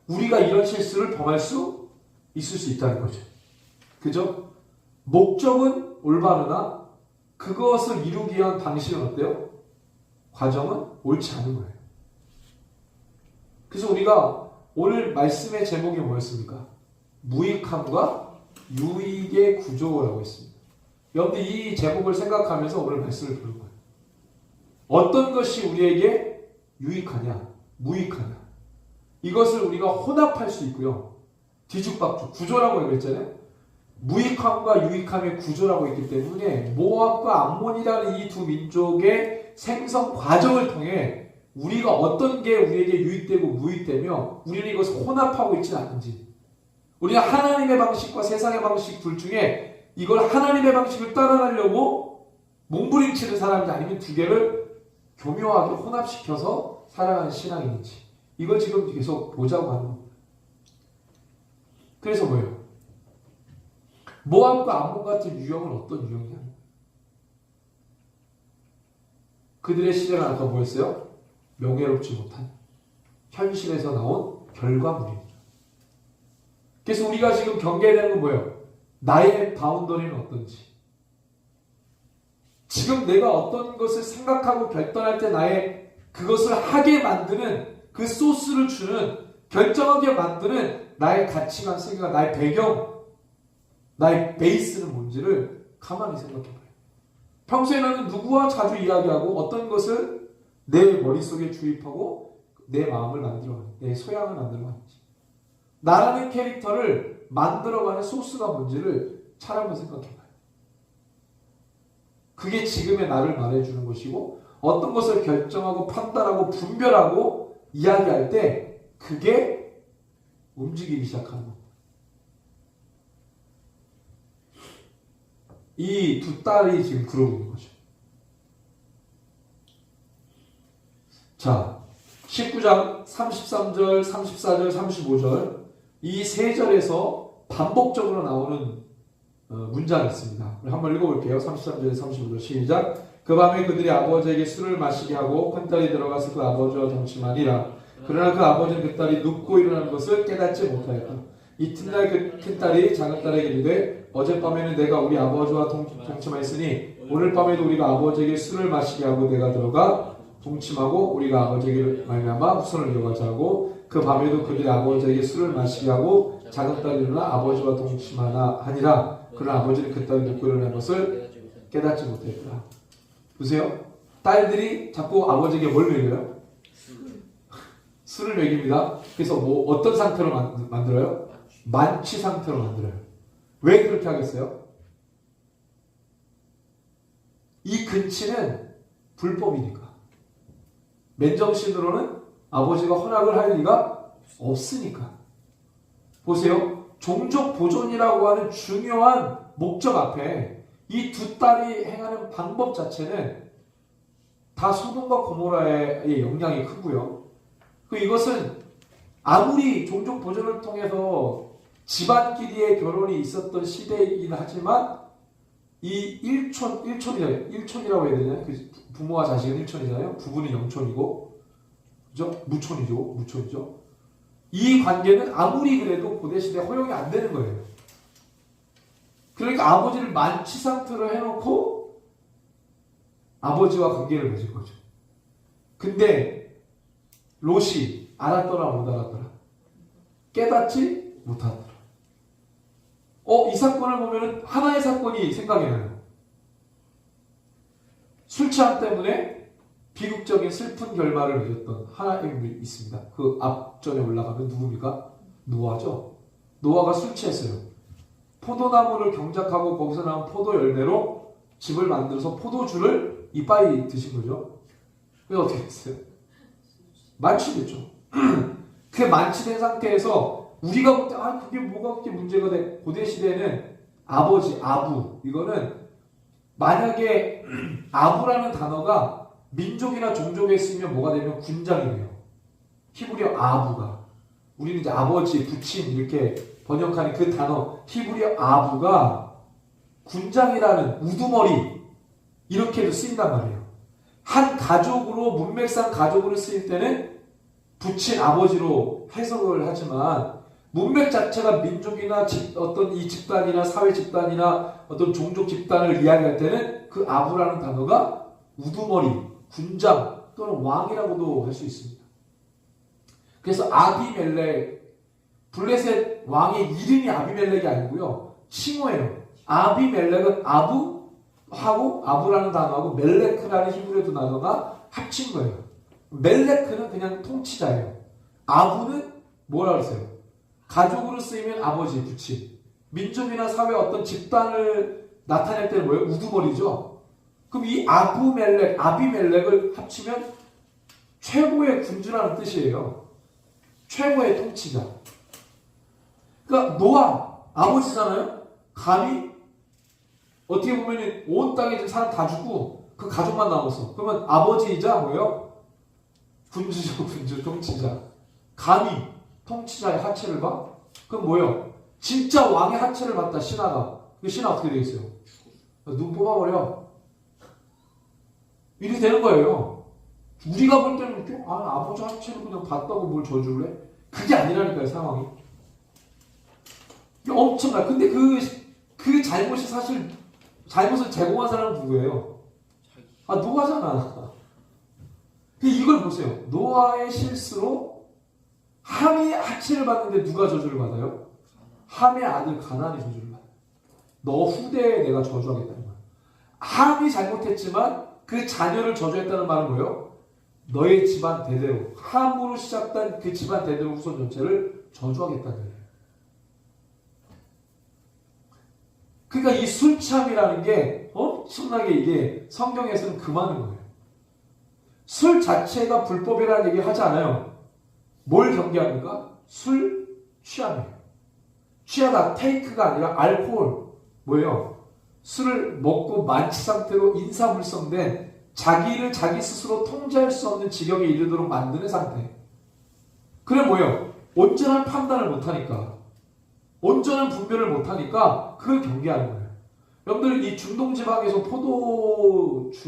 우리가 이런 실수를 범할 수 있을 수 있다는 거죠. 그죠? 목적은 올바르나 그것을 이루기 위한 방식은 어때요? 과정은 옳지 않은 거예요. 그래서 우리가 오늘 말씀의 제목이 뭐였습니까? 무익함과 유익의 구조라고 했습니다. 여러분들 이 제목을 생각하면서 오늘 말씀을 들은 거예요. 어떤 것이 우리에게 유익하냐, 무익하냐. 이것을 우리가 혼합할 수 있고요. 뒤죽박죽, 구조라고 얘기했잖아요. 무익함과 유익함의 구조라고 했기 때문에 모압과 암몬이라는 이 두 민족의 생성 과정을 통해 우리가 어떤 게 우리에게 유익되고 무익되며 우리는 이것을 혼합하고 있지는 않은지, 우리가 하나님의 방식과 세상의 방식 둘 중에 이걸 하나님의 방식을 따라가려고 몸부림치는 사람인지 아니면 두 개를 교묘하게 혼합시켜서 살아가는 신앙인지, 이걸 지금 계속 보자고 하는 겁니다. 그래서 뭐예요? 모압과 암몬 같은 유형은 어떤 유형이냐? 그들의 시대가 아까 뭐였어요? 명예롭지 못한 현실에서 나온 결과물입니다. 그래서 우리가 지금 경계되는 건 뭐예요? 나의 바운더리는 어떤지. 지금 내가 어떤 것을 생각하고 결단할 때 나의 그것을 하게 만드는 그 소스를 주는, 결정하게 만드는 나의 가치관, 세계관, 나의 배경, 나의 베이스는 뭔지를 가만히 생각해봐요. 평소에 나는 누구와 자주 이야기하고 어떤 것을 내 머릿속에 주입하고 내 마음을 만들어가는, 내 소양을 만들어가는지, 나라는 캐릭터를 만들어가는 소스가 뭔지를 잘 한번 생각해봐요. 그게 지금의 나를 말해주는 것이고, 어떤 것을 결정하고 판단하고 분별하고 이야기할 때 그게 움직이기 시작하는 겁니다. 이 두 딸이 지금 그러고 있는 거죠. 자, 19장 33절, 34절, 35절 이 세 절에서 반복적으로 나오는 문장이 있습니다. 한번 읽어볼게요. 33절에서 35절 시작. 그 밤에 그들이 아버지에게 술을 마시게 하고 큰딸이 들어가서 그 아버지와 동침하니라. 그러나 그 아버지는 그 딸이 눕고 일어나는 것을 깨닫지 못하였다. 이튿날 그 큰딸이 작은딸에게 이르되 어젯밤에는 내가 우리 아버지와 동침하였으니 오늘 밤에도 우리가 아버지에게 술을 마시게 하고 내가 들어가 동침하고 우리가 아버지에게 말미암아 후손을 이어가자 하고 그 밤에도 그들이 아버지에게 술을 마시게 하고 작은딸이 일어나 아버지와 동침하나 하니라. 그러나 아버지는 그 딸이 눕고 일어난 것을 깨닫지 못했더라. 보세요. 딸들이 자꾸 아버지에게 뭘 먹여요? 술을 먹입니다. 그래서 뭐 어떤 상태로 만들어요? 만취 상태로 만들어요. 왜 그렇게 하겠어요? 이 근치는 불법이니까. 맨정신으로는 아버지가 허락을 할 리가 없으니까. 보세요. 종족 보존이라고 하는 중요한 목적 앞에 이 두 딸이 행하는 방법 자체는 다 소돔과 고모라의 영향이 크고요. 이것은 아무리 종족 보존을 통해서 집안끼리의 결혼이 있었던 시대이긴 하지만 이 일촌이라고 해야 되나요? 부모와 자식은 일촌이잖아요. 부부는 영촌이고, 그죠? 무촌이죠. 이 관계는 아무리 그래도 고대 시대에 허용이 안 되는 거예요. 그러니까 아버지를 만취 상태로 해놓고 아버지와 관계를 맺은 거죠. 근데 롯이 알았더라 못 알았더라? 깨닫지 못하더라. 이 사건을 보면 하나의 사건이 생각이 나요. 술 취함 때문에 비극적인 슬픈 결말을 맺었던 하나의 인물이 있습니다. 그 앞전에 올라가면 누굽니까? 노아죠. 노아가 술 취했어요. 포도나무를 경작하고 거기서 나온 포도 열매로 집을 만들어서 포도주를 이빠이 드신 거죠. 그래서 어떻게 됐어요? 만취됐죠. 그게 만취된 상태에서 우리가 볼 때 그게 뭐가 그렇게 문제가 돼? 고대 시대에는 아버지, 아부 이거는 만약에 아부라는 단어가 민족이나 종족에 쓰면 뭐가 되면 군장이 돼요. 히브리어 아부가. 우리는 이제 아버지, 부친 이렇게 번역하는 그 단어 히브리어 아부가 군장이라는 우두머리 이렇게도 쓰인단 말이에요. 한 가족으로 문맥상 가족으로 쓰일 때는 부친 아버지로 해석을 하지만 문맥 자체가 민족이나 어떤 이 집단이나 사회 집단이나 어떤 종족 집단을 이야기할 때는 그 아부라는 단어가 우두머리, 군장 또는 왕이라고도 할 수 있습니다. 그래서 아비멜렉, 블레셋 왕의 이름이 아비멜렉이 아니고요. 칭호예요. 아비멜렉은 아부하고 아부라는 단어하고 멜레크라는 히브리어 단어가 합친 거예요. 멜레크는 그냥 통치자예요. 아부는 뭐라 그랬어요? 가족으로 쓰이면 아버지, 부친. 민족이나 사회 어떤 집단을 나타낼 때는 뭐예요? 우두머리죠. 그럼 이 아비멜렉을 합치면 최고의 군주라는 뜻이에요. 최고의 통치자. 그러니까 노아, 아버지잖아요? 감히 어떻게 보면 온 땅에 지금 사람 다 죽고 그 가족만 남았어. 그러면 아버지이자 뭐예요? 군주죠, 군주, 통치자. 감히 통치자의 하체를 봐? 그럼 뭐예요? 진짜 왕의 하체를 봤다, 신하가. 그 신하 어떻게 되겠어요? 눈 뽑아버려. 이렇게 되는 거예요. 우리가 볼 때는 이렇게, 아버지 하체를 그냥 봤다고 뭘 저주를 해? 그게 아니라니까요, 상황이. 엄청나요. 근데 그 잘못이 사실, 잘못을 제공한 사람은 누구예요? 노아잖아. 이걸 보세요. 노아의 실수로 함의 하체를 받는데 누가 저주를 받아요? 함의 아들 가나안이 저주를 받아요. 너 후대에 내가 저주하겠다는 거야. 함이 잘못했지만 그 자녀를 저주했다는 말은 뭐예요? 너의 집안 대대로, 함으로 시작된 그 집안 대대로 후손 전체를 저주하겠다는 거예요. 그러니까 이 술취함이라는 게 엄청나게 이게 성경에서는 금하는 거예요. 술 자체가 불법이라는 얘기 하지 않아요. 뭘 경계합니까? 술 취함이에요. 취하다, 테이크가 아니라 알코올. 뭐예요? 술을 먹고 만취 상태로 인사불성된 자기를 자기 스스로 통제할 수 없는 지경에 이르도록 만드는 상태. 그래 뭐예요? 온전한 판단을 못하니까, 온전한 분별을 못하니까 그걸 경계하는 거예요. 여러분들 이 중동지방에서 포도주는요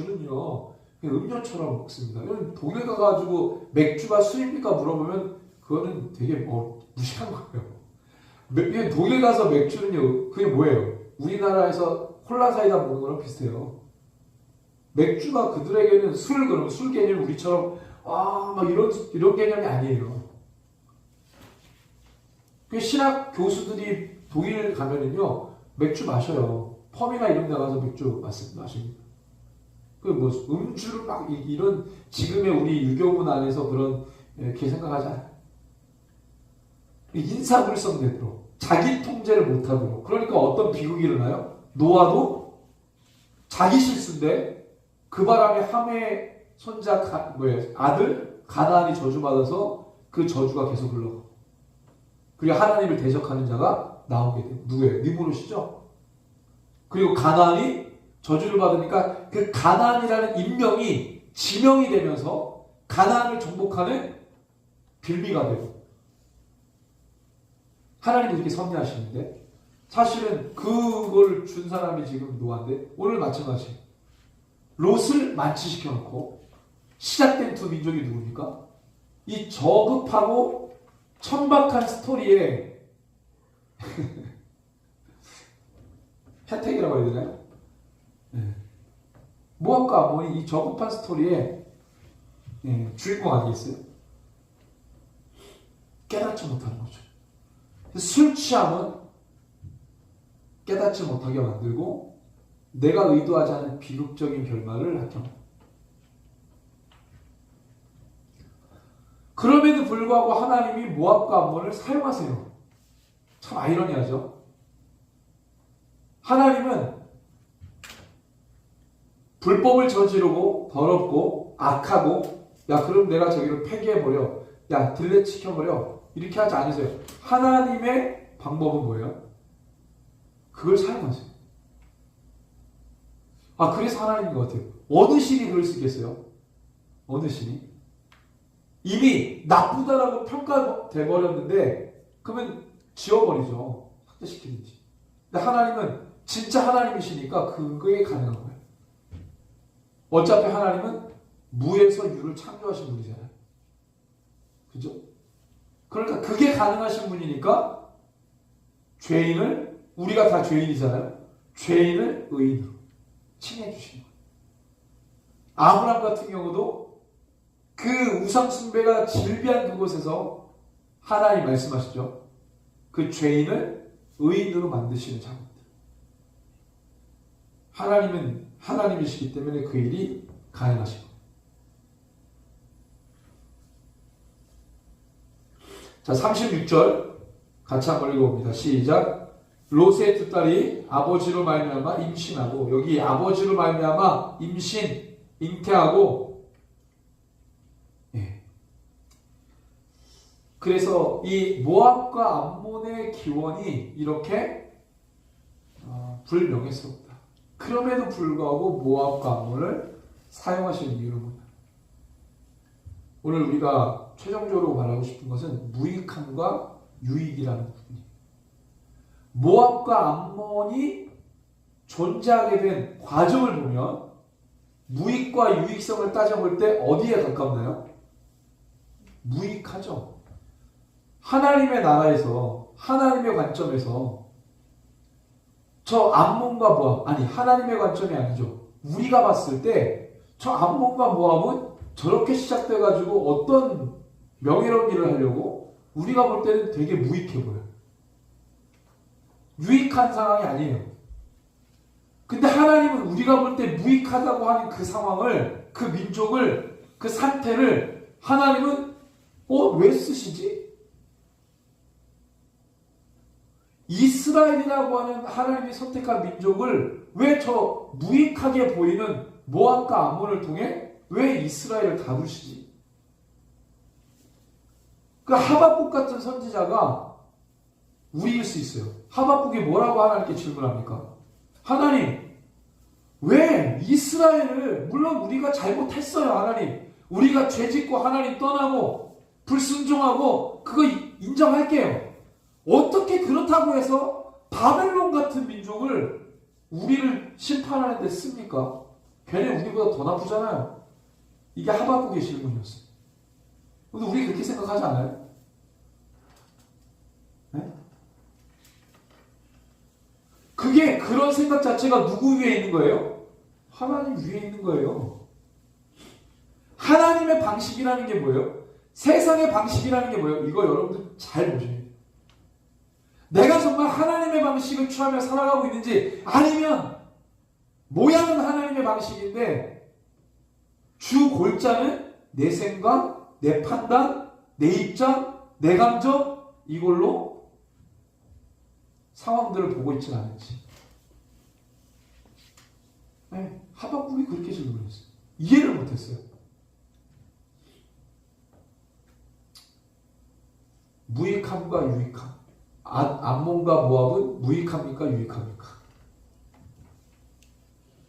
음료처럼 먹습니다. 독일 가가지고 맥주가 술입니까 물어보면 그거는 되게 무식한 거예요. 독일 가서 맥주는요 그게 뭐예요? 우리나라에서 콜라 사이다 먹는 거랑 비슷해요. 맥주가 그들에게는 그러면 술 개념이 우리처럼 막 이런 개념이 아니에요. 그 신학 교수들이 독일 가면은요 맥주 마셔요. 펌이나 이런 데 가서 맥주 마십니다. 음주를 막 이런 지금의 우리 유교문 안에서 그런 이렇게 생각하지 않아요. 인사불성되도록 자기 통제를 못하도록. 그러니까 어떤 비극이 일어나요? 노아도 자기 실수인데 그 바람에 함의 손자 아들 가나안이 저주받아서 그 저주가 계속 흘러가고 그리고 하나님을 대적하는 자가 나오게 돼요. 누구예요? 니무롯이죠. 그리고 가나안이 저주를 받으니까 그 가나안이라는 인명이 지명이 되면서 가나안을 정복하는 빌미가 되고 하나님이 이렇게 섭리하시는데 사실은 그걸 준 사람이 지금 노아인데 오늘 마찬가지 롯을 만취시켜놓고 시작된 두 민족이 누굽니까? 이 저급하고 천박한 스토리에 혜택이라고 해야 되나요? 네. 모압과 암몬이 이 저급한 스토리에 주인공 아니겠어요? 깨닫지 못하는 거죠. 술 취함은 깨닫지 못하게 만들고 내가 의도하지 않은 비극적인 결말을 하게 합니다. 그럼에도 불구하고 하나님이 모압과 암몬을 사용하세요. 참 아이러니하죠. 하나님은 불법을 저지르고 더럽고 악하고 야 그럼 내가 저기를 폐기해버려 야 들레치켜버려 이렇게 하지 않으세요. 하나님의 방법은 뭐예요? 그걸 사용하세요. 그래서 하나님인 것 같아요. 어느 신이 그럴 수 있겠어요? 어느 신이? 이미 나쁘다라고 평가돼 버렸는데 그러면 지워버리죠. 삭제시키든지. 근데 하나님은 진짜 하나님이시니까 그게 가능한 거예요. 어차피 하나님은 무에서 유를 창조하신 분이잖아요. 그죠? 그러니까 그게 가능하신 분이니까 죄인을 우리가 다 죄인이잖아요. 죄인을 의인으로 칭해 주신 거예요. 아브라함 같은 경우도 그 우상 숭배가 질비한 그곳에서 하나님 말씀하시죠. 그 죄인을 의인으로 만드시는 작업들. 하나님은 하나님이시기 때문에 그 일이 가능하신 거예요. 자, 36절 같이 한번 읽어봅니다. 시작. 롯의 두 딸이 아버지로 말미암아 임신하고, 여기 아버지로 말미암아 임신, 잉태하고, 그래서 이 모압과 암몬의 기원이 이렇게 불명예스럽다. 그럼에도 불구하고 모압과 암몬을 사용하시는 이유는 뭐냐? 오늘 우리가 최종적으로 말하고 싶은 것은 무익함과 유익이라는 부분이에요. 모압과 암몬이 존재하게 된 과정을 보면 무익과 유익성을 따져볼 때 어디에 가깝나요? 무익하죠. 하나님의 나라에서 하나님의 관점에서 저 암몬과 모압, 아니 하나님의 관점이 아니죠. 우리가 봤을 때 저 암몬과 모압은 저렇게 시작돼가지고 어떤 명예로운 일을 하려고 우리가 볼 때는 되게 무익해 보여요. 유익한 상황이 아니에요. 근데 하나님은 우리가 볼 때 무익하다고 하는 그 상황을, 그 민족을, 그 상태를 하나님은 왜 쓰시지? 이스라엘이라고 하는 하나님이 선택한 민족을 왜 저 무익하게 보이는 모압과 암몬을 통해 왜 이스라엘을 다루시지? 그 하박국 같은 선지자가 우리일 수 있어요. 하박국이 뭐라고 하나님께 질문합니까? 하나님, 왜 이스라엘을, 물론 우리가 잘못했어요, 하나님. 우리가 죄짓고 하나님 떠나고 불순종하고 그거 인정할게요. 어떻게 그렇다고 해서 바벨론 같은 민족을 우리를 심판하는 데 씁니까? 걔네 우리보다 더 나쁘잖아요. 이게 하박국의 질문이었어요. 근데 우리 그렇게 생각하지 않아요? 네? 그게 그런 생각 자체가 누구 위에 있는 거예요? 하나님 위에 있는 거예요. 하나님의 방식이라는 게 뭐예요? 세상의 방식이라는 게 뭐예요? 이거 여러분들 잘 보셔야 돼요. 내가 정말 하나님의 방식을 취하며 살아가고 있는지, 아니면 모양은 하나님의 방식인데 주 골자는 내 생각, 내 판단, 내 입장, 내 감정, 이걸로 상황들을 보고 있지는 않은지. 네, 하박국이 그렇게 질문했어요. 이해를 못했어요. 무익함과 유익함. 암몬과 모압은 무익합니까? 유익합니까?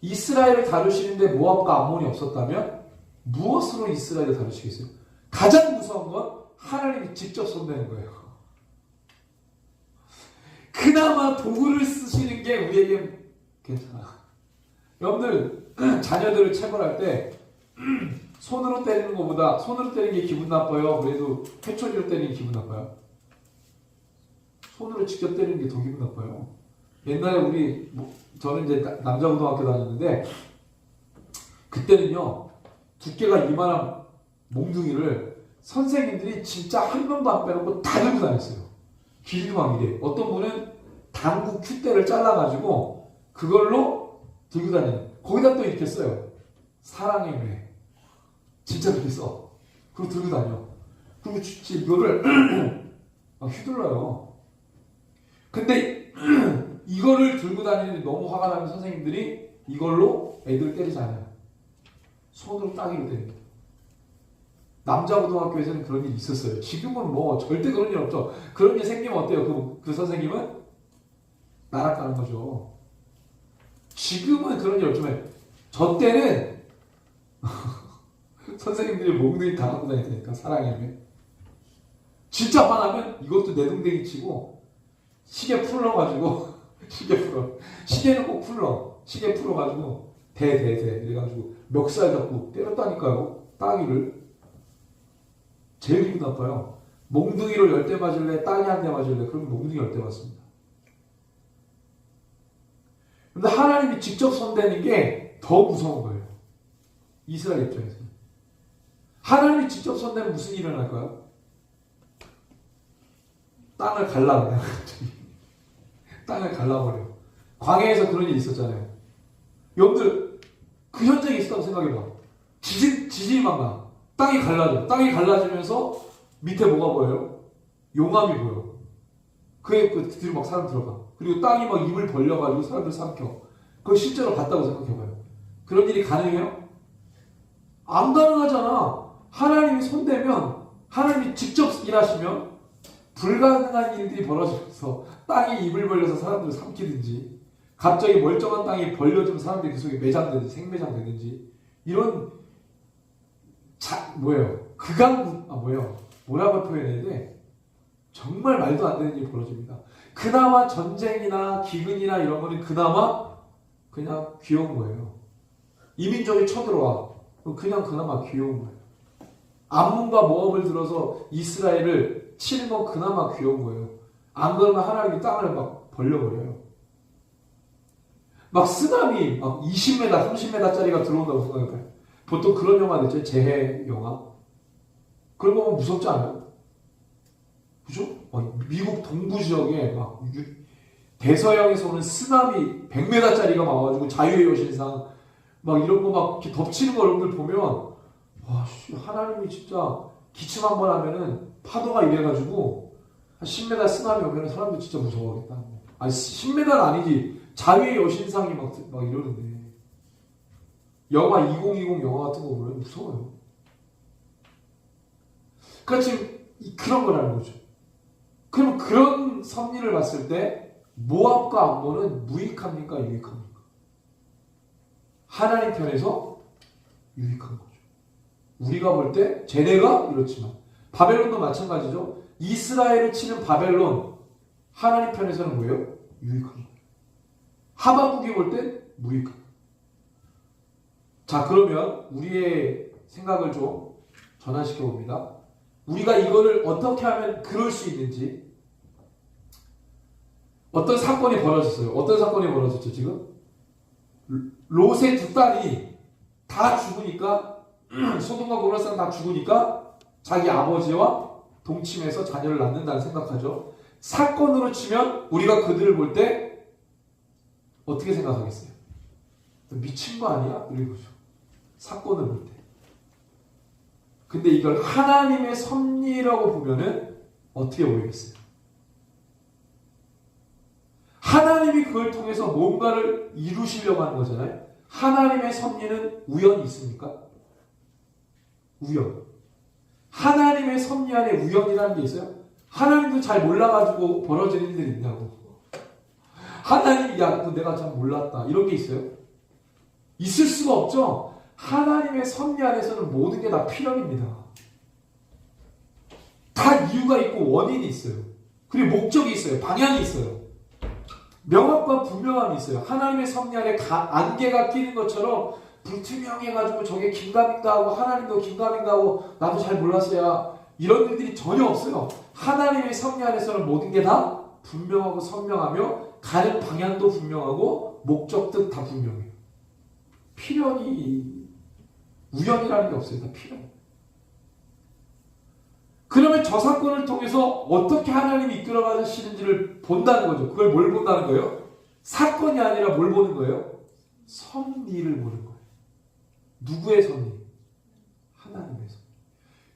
이스라엘을 다루시는데 모압과 암몬이 없었다면 무엇으로 이스라엘을 다루시겠어요? 가장 무서운 건 하나님이 직접 손대는 거예요. 그나마 도구를 쓰시는 게 우리에겐 괜찮아. 여러분들 자녀들을 체벌할 때 손으로 때리는 것보다, 손으로 때리는 게 기분 나빠요? 그래도 회초리로 때리는 게 기분 나빠요? 손으로 직접 때리는 게 더 기분 나빠요. 옛날에 저는 이제 남자고등학교 다녔는데 그때는요 두께가 이만한 몽둥이를 선생님들이 진짜 한 명도 안 빼놓고 다 들고 다녔어요. 길이도 막 이래. 어떤 분은 당구 큐대를 잘라가지고 그걸로 들고 다니는. 거기다 또 이렇게 써요. 사랑의 매. 진짜 그렇게 써. 그리고 들고 다녀. 그리고 이거를 막 휘둘러요. 근데 이거를 들고 다니는데 너무 화가 나는 선생님들이 이걸로 애들 때리지 않아요. 손으로 따기로 때립니다. 남자고등학교에서는 그런 일이 있었어요. 지금은 뭐 절대 그런 일 없죠. 그런 일 생기면 어때요? 그 선생님은 날아가는 거죠. 지금은 그런 일 없지만 저 때는 선생님들이 몽둥이 다 갖고 다니니까 사랑이면 진짜 화나면 이것도 내동댕이 치고 시계 풀러가지고 시계는 꼭 시계 풀어가지고 이래가지고 멱살 잡고 때렸다니까요. 따귀를. 제일 기분 나빠요. 몽둥이로 10대 맞을래? 따귀 한 대 맞을래? 그러면 몽둥이 10대 맞습니다. 근데 하나님이 직접 손대는 게 더 무서운 거예요. 이스라엘 입장에서는. 하나님이 직접 손대면 무슨 일이 일어날까요? 땅을 갈라버려요. 땅을 갈라버려. 광야에서 그런 일이 있었잖아요. 여러분들 그 현장에 있었다고 생각해봐. 지진이 막 나. 땅이 갈라져. 땅이 갈라지면서 밑에 뭐가 보여요? 용암이 보여. 그게 그 뒤로 막 사람 들어가. 그리고 땅이 막 입을 벌려가지고 사람들 삼켜. 그걸 실제로 봤다고 생각해봐요. 그런 일이 가능해요? 안 가능하잖아. 하나님이 손대면, 하나님이 직접 일하시면 불가능한 일들이 벌어지면서 땅이 입을 벌려서 사람들을 삼키든지, 갑자기 멀쩡한 땅이 벌려지면 사람들이 그 속에 매장되든지 생매장되든지, 이런 뭐라고 표현해야 돼? 정말 말도 안 되는 일이 벌어집니다. 그나마 전쟁이나 기근이나 이런 거는 그나마 그냥 귀여운 거예요. 이민족이 쳐들어와. 그나마 귀여운 거예요. 암몬과 모압을 들어서 이스라엘을 치는 건 그나마 귀여운 거예요. 안 그러면 하나님이 땅을 막 벌려버려요. 막 쓰나미 막 20m, 30m짜리가 들어온다고 생각해봐요. 보통 그런 영화들 있죠. 재해 영화. 그런 거 보면 무섭지 않아요? 그죠? 미국 동부 지역에 막 대서양에서 오는 쓰나미 100m짜리가 막 와가지고 자유의 여신상 막 이런 거 막 이렇게 덮치는 거 여러분들 보면 와, 하나님이 진짜 기침 한번 하면은 파도가 이래가지고 한 10m 쓰나미 오면은 사람들 진짜 무서워하겠다. 아니 10m는 아니지. 자유의 여신상이 막 이러는데 영화 2020 영화 같은 거 보면 무서워요. 그러니까 지금 그런 거라는 거죠. 그럼 그런 섭리를 봤을 때 모압과 암몬은 무익합니까? 유익합니까? 하나님 편에서 유익한 거죠. 우리가 볼 때 쟤네가 이렇지만 바벨론도 마찬가지죠. 이스라엘을 치는 바벨론 하나님 편에서는 뭐예요? 유익한 거예요. 하박국이 볼 때 무익한 거예요. 자, 그러면 우리의 생각을 좀 전환시켜 봅니다. 우리가 이거를 어떻게 하면 그럴 수 있는지. 어떤 사건이 벌어졌어요. 어떤 사건이 벌어졌죠, 지금? 롯의 두 딸이 다 죽으니까, 소돔과 고모라 사람 다 죽으니까 자기 아버지와 동침해서 자녀를 낳는다는 생각하죠. 사건으로 치면 우리가 그들을 볼 때 어떻게 생각하겠어요? 미친 거 아니야? 이러죠. 사건을 볼 때. 근데 이걸 하나님의 섭리라고 보면은 어떻게 보이겠어요? 하나님이 그걸 통해서 뭔가를 이루시려고 하는 거잖아요. 하나님의 섭리는 우연이 있습니까? 우연. 하나님의 섭리 안에 우연이라는 게 있어요? 하나님도 잘 몰라가지고 벌어지는 일들이 있냐고. 하나님이 내가 잘 몰랐다. 이런 게 있어요? 있을 수가 없죠. 하나님의 섭리 안에서는 모든 게 다 필연입니다. 다 이유가 있고 원인이 있어요. 그리고 목적이 있어요. 방향이 있어요. 명확과 분명함이 있어요. 하나님의 섭리 안에 안개가 끼는 것처럼 불투명해가지고 저게 긴가민가 하고 하나님도 긴가민가 하고 나도 잘 몰랐어야 이런 일들이 전혀 없어요. 하나님의 섭리 안에서는 모든 게 다 분명하고 선명하며 가는 방향도 분명하고 목적도 다 분명해요. 필연이 우연이라는 게 없어요. 다 필연. 그러면 저 사건을 통해서 어떻게 하나님이 이끌어 가시는지를 본다는 거죠. 그걸 뭘 본다는 거예요? 사건이 아니라 뭘 보는 거예요? 섭리를 보는 거예요. 누구의 섭리? 하나님의 섭리.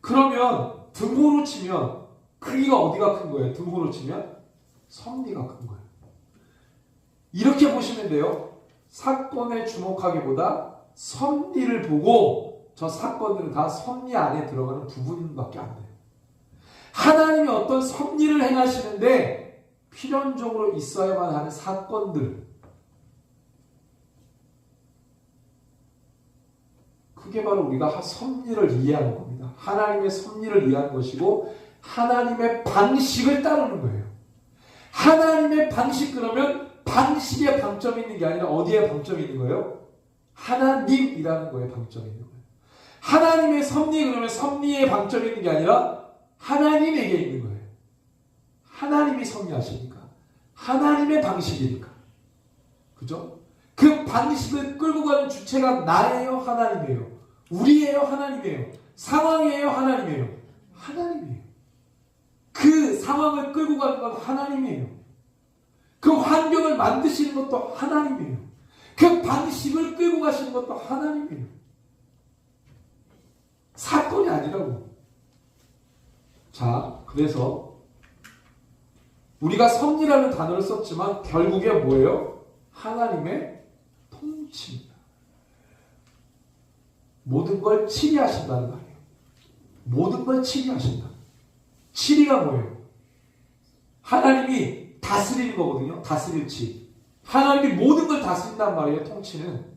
그러면 등호로 치면 크기가 어디가 큰 거예요? 등호로 치면 섭리가 큰 거예요. 이렇게 보시면 돼요. 사건에 주목하기보다 섭리를 보고 저 사건들은 다 섭리 안에 들어가는 부분밖에 안 돼요. 하나님이 어떤 섭리를 행하시는데 필연적으로 있어야만 하는 사건들, 그게 바로 우리가 섭리를 이해하는 겁니다. 하나님의 섭리를 이해하는 것이고 하나님의 방식을 따르는 거예요. 하나님의 방식, 그러면 방식에 방점이 있는 게 아니라 어디에 방점이 있는 거예요? 하나님이라는 거에 방점이 있는 거예요. 하나님의 섭리, 그러면 섭리에 방점이 있는 게 아니라 하나님에게 있는 거예요. 하나님이 섭리하시니까. 하나님의 방식이니까. 그죠? 그 방식을 끌고 가는 주체가 나예요? 하나님이에요? 우리예요? 하나님이에요? 상황이에요? 하나님이에요? 하나님이에요. 그 상황을 끌고 가는 건 하나님이에요. 그 환경을 만드시는 것도 하나님이에요. 그 방식을 끌고 가시는 것도 하나님이에요. 사건이 아니라고. 자, 그래서 우리가 섭리라는 단어를 썼지만 결국에 뭐예요? 하나님의 통치입니다. 모든 걸 치리하신다는 말이에요. 모든 걸 치리하신다. 치리가 뭐예요? 하나님이 다스리는 거거든요. 다스릴 치. 하나님이 모든 걸 다스린단 말이에요. 통치는.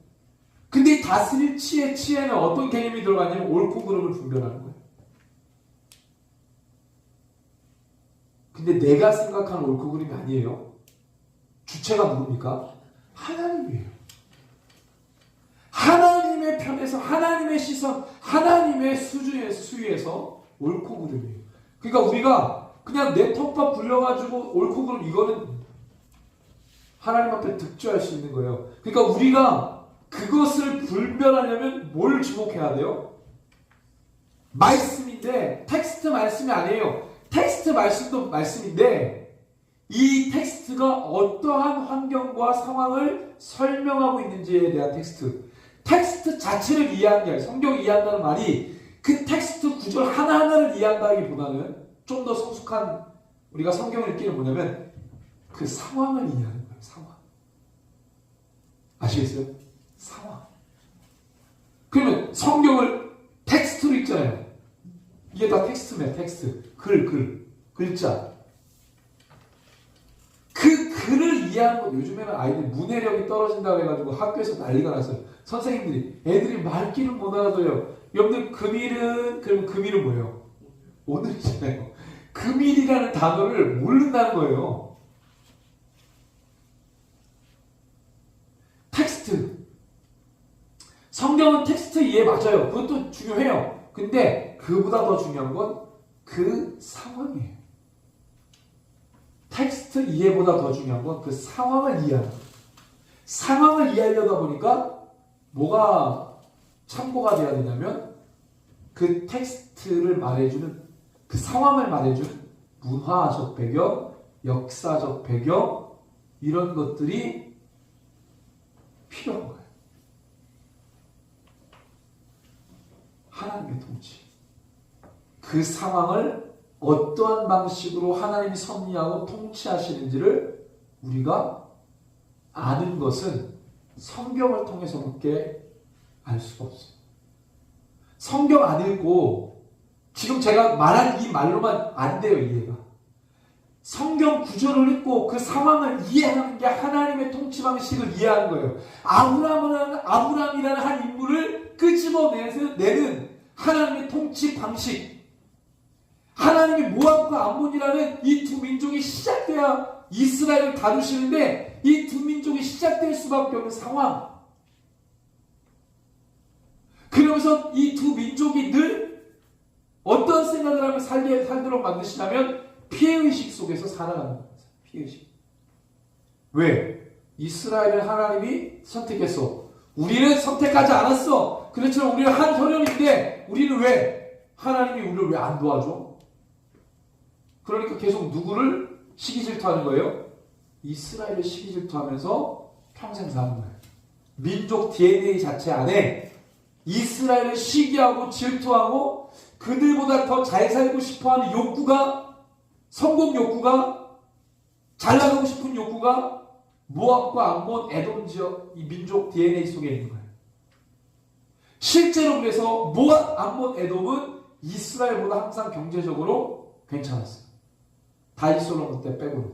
근데 이 다스릴 치의 치에는 어떤 개념이 들어가냐면 옳고 그름을 분별하는 거예요. 근데 내가 생각하는 옳고 그름이 아니에요. 주체가 누굽니까? 하나님이에요. 하나님의 편에서, 하나님의 시선, 하나님의 수위에서 옳고 그름이에요. 그러니까 우리가 그냥 내 텃밭 불려가지고 옳고 그름, 이거는 하나님 앞에 득죄할 수 있는 거예요. 그러니까 우리가 그것을 분별하려면 뭘 주목해야 돼요? 말씀인데, 텍스트 말씀이 아니에요. 텍스트 말씀도 말씀인데 이 텍스트가 어떠한 환경과 상황을 설명하고 있는지에 대한 텍스트 자체를 이해하는 게 아니라, 성경을 이해한다는 말이 그 텍스트 구절 하나하나를 이해한다기보다는 좀 더 성숙한 우리가 성경을 읽기는 뭐냐면 그 상황을 이해하는 거예요. 상황. 아시겠어요? 상황. 그러면 성경을 텍스트로 읽잖아요. 이게 다 텍스트면 텍스트. 글자. 그 글을 이해하는 것, 요즘에는 아이들 문해력이 떨어진다고 해가지고 학교에서 난리가 났어요. 선생님들이, 애들이 말귀를 못 알아들어요. 여러분들, 그러면 금일은 뭐예요? 오늘이잖아요. 금일이라는 단어를 모른다는 거예요. 텍스트. 성경은 텍스트 이해 맞아요. 그것도 중요해요. 근데 그보다 더 중요한 건 그 상황이에요. 텍스트 이해보다 더 중요한 건 그 상황을 이해하는 거예요. 상황을 이해하려다 보니까 뭐가 참고가 돼야 되냐면 그 텍스트를 말해주는, 그 상황을 말해주는 문화적 배경, 역사적 배경, 이런 것들이 필요한 거예요. 하나님의 통치. 그 상황을 어떠한 방식으로 하나님이 섭리하고 통치하시는지를 우리가 아는 것은 성경을 통해서밖에 알 수가 없어요. 성경 안 읽고 지금 제가 말한 이 말로만 안 돼요, 이해가. 성경 구절을 읽고 그 상황을 이해하는 게 하나님의 통치 방식을 이해하는 거예요. 아브람이라는 한 인물을 끄집어내는 하나님의 통치 방식. 하나님이 모압과 암몬이라는 이 두 민족이 시작돼야 이스라엘을 다루시는데 이 두 민족이 시작될 수밖에 없는 상황. 그러면서 이 두 민족이 늘 어떤 생각을 하면 살도록 만드시냐면 피해의식 속에서 살아가는 겁니다. 피해의식. 왜? 이스라엘을 하나님이 선택했어. 우리는 선택하지 않았어. 그렇지만 우리는 한 혈연인데 우리는 왜? 하나님이 우리를 왜 안 도와줘? 그러니까 계속 누구를 시기질투하는 거예요? 이스라엘을 시기질투하면서 평생 사는 거예요. 민족 DNA 자체 안에 이스라엘을 시기하고 질투하고 그들보다 더 잘 살고 싶어하는 욕구가, 성공 욕구가, 잘 나가고 싶은 욕구가 모압과 암몬, 에돔 지역 이 민족 DNA 속에 있는 거예요. 실제로 그래서 모압, 암몬, 에돔은 이스라엘보다 항상 경제적으로 괜찮았어요. 다윗 솔로몬 때 빼고는.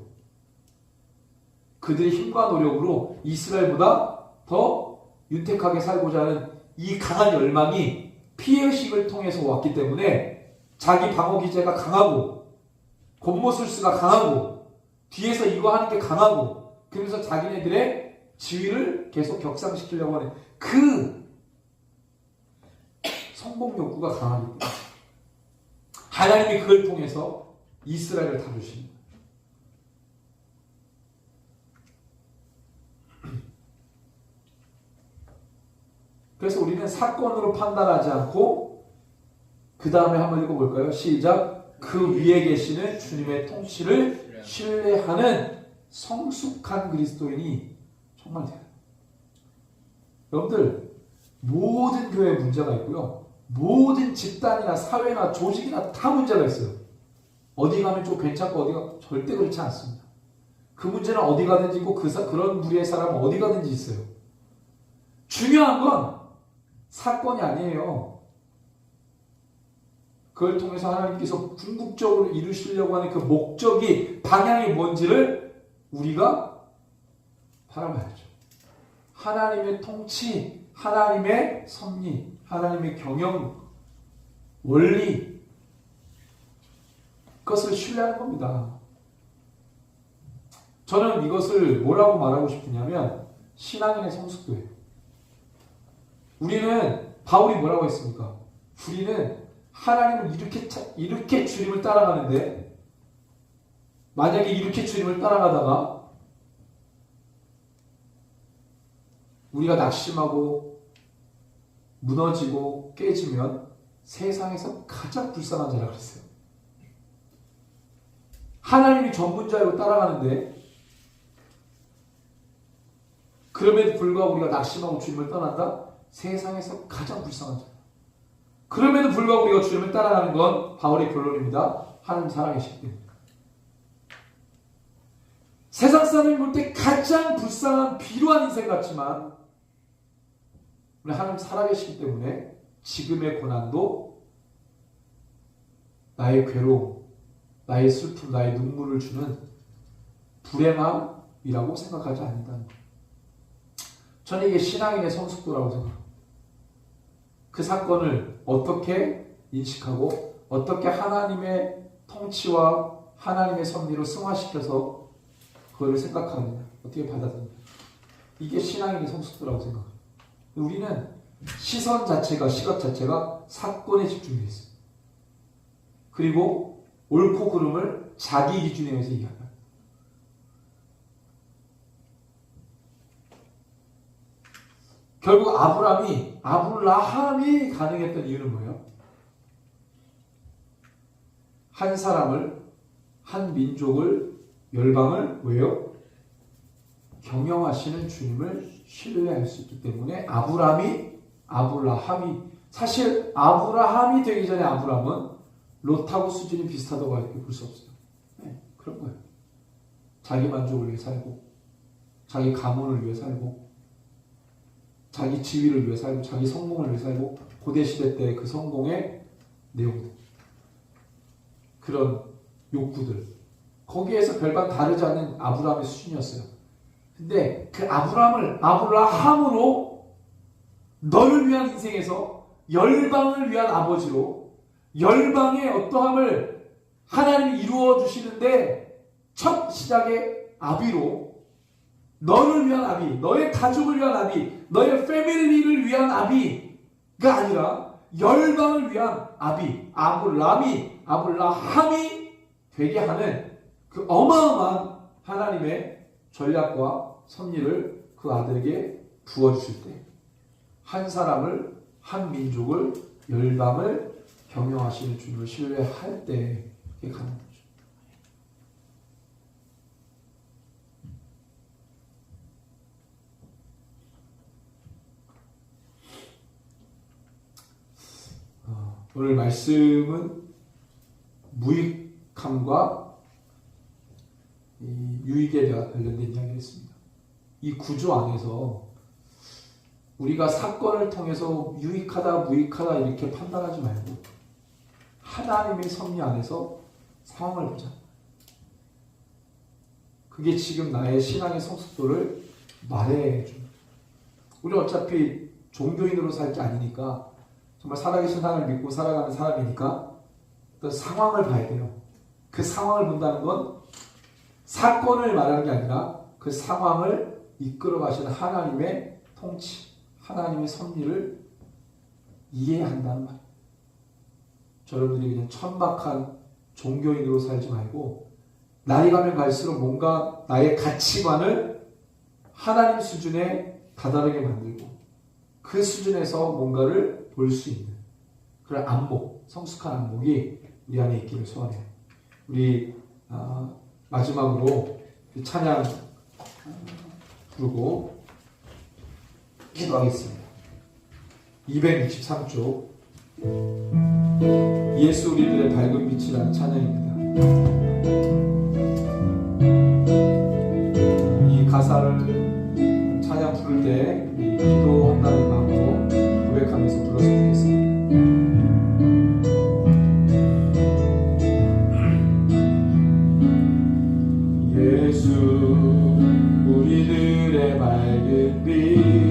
그들의 힘과 노력으로 이스라엘보다 더 윤택하게 살고자 하는 이 강한 열망이 피해의식을 통해서 왔기 때문에 자기 방어 기제가 강하고 곤모술수가 강하고 뒤에서 이거 하는 게 강하고 그러면서 자기네들의 지위를 계속 격상시키려고 하는 그 성공 욕구가 강하기 때문에 하나님이 그걸 통해서 이스라엘을 다루시는 거예요. 그래서 우리는 사건으로 판단하지 않고 그 다음에 한번 읽어볼까요? 시작. 그 위에 계시는 주님의 통치를 신뢰하는 성숙한 그리스도인이 정말 돼요. 여러분들 모든 교회에 문제가 있고요. 모든 집단이나 사회나 조직이나 다 문제가 있어요. 어디 가면 좀 괜찮고 어디가 절대 그렇지 않습니다. 그 문제는 어디 가든지 있고 그런 무리의 사람은 어디 가든지 있어요. 중요한 건 사건이 아니에요. 그걸 통해서 하나님께서 궁극적으로 이루시려고 하는 그 목적이, 방향이 뭔지를 우리가 바라봐야죠. 하나님의 통치, 하나님의 섭리, 하나님의 경영, 원리, 그것을 신뢰하는 겁니다. 저는 이것을 뭐라고 말하고 싶으냐면 신앙인의 성숙도예요. 우리는 바울이 뭐라고 했습니까? 우리는 하나님을 이렇게 주님을 따라가는데 만약에 이렇게 주님을 따라가다가 우리가 낙심하고 무너지고 깨지면 세상에서 가장 불쌍한 자라 그랬어요. 하나님이 전문자로 따라가는데 그럼에도 불구하고 우리가 낙심하고 주님을 떠난다? 세상에서 가장 불쌍한 자. 그럼에도 불구하고 우리가 주님을 따라가는 건 바울의 결론입니다. 하나님 살아계시기 때문에. 세상 사람이 볼 때 가장 불쌍한 비루한 인생 같지만 우리 하나님 살아계시기 때문에 지금의 고난도 나의 괴로움, 나의 슬픔, 나의 눈물을 주는 불행함이라고 생각하지 않는다는 거예요. 저는 이게 신앙인의 성숙도라고 생각합니다. 그 사건을 어떻게 인식하고 어떻게 하나님의 통치와 하나님의 섭리로 승화시켜서 그걸 생각하느냐, 어떻게 받아들이냐. 이게 신앙인의 성숙도라고 생각합니다. 우리는 시선 자체가, 시각 자체가 사건에 집중되어 있어요. 그리고 옳고 그름을 자기 기준에 의해서 이해한다. 결국 아브라함이 가능했던 이유는 뭐예요? 한 사람을, 한 민족을, 열방을 왜요? 경영하시는 주님을 신뢰할 수 있기 때문에 아브라함이 사실 아브라함이 되기 전에 아브라함은 롯하고 수준이 비슷하다고 볼 수 없어요. 네, 그런 거예요. 자기 만족을 위해 살고 자기 가문을 위해 살고 자기 지위를 위해 살고 자기 성공을 위해 살고 고대시대 때 그 성공의 내용들, 그런 욕구들, 거기에서 별반 다르지 않는 아브라함의 수준이었어요. 근데 그 아브라함으로 너를 위한 인생에서 열방을 위한 아버지로 열방의 어떠함을 하나님이 이루어 주시는데 첫 시작의 아비로 너를 위한 아비, 너의 가족을 위한 아비, 너의 패밀리를 위한 아비가 아니라 열방을 위한 아비, 아브라함이 되게 하는 그 어마어마한 하나님의 전략과 섭리를 그 아들에게 부어주실 때, 한 사람을, 한 민족을, 열방을 경영하시는 주님을 신뢰할 때 이게 가는 거죠. 오늘 말씀은 무익함과 유익에 관련된 이야기를 했습니다. 이 구조 안에서 우리가 사건을 통해서 유익하다, 무익하다 이렇게 판단하지 말고 하나님의 섭리 안에서 상황을 보자. 그게 지금 나의 신앙의 성숙도를 말해줍니다. 우리 어차피 종교인으로 살 게 아니니까, 정말 살아계신 하나님을 믿고 살아가는 사람이니까 어떤 상황을 봐야 돼요. 그 상황을 본다는 건 사건을 말하는 게 아니라 그 상황을 이끌어 가시는 하나님의 통치, 하나님의 섭리를 이해한다는 말이에요. 여러분들이 그냥 천박한 종교인으로 살지 말고 나이 가면 갈수록 뭔가 나의 가치관을 하나님 수준에 다다르게 만들고 그 수준에서 뭔가를 볼 수 있는 그런 안목, 성숙한 안목이 우리 안에 있기를 소원해요. 우리 마지막으로 찬양 부르고 기도하겠습니다. 263쪽 예수 우리들의 밝은 빛이라는 찬양입니다. 이 가사를 찬양 부를 때 기도한다는 마음으로 고백하면서 불렀으면 좋겠습니다. 예수 우리들의 밝은 빛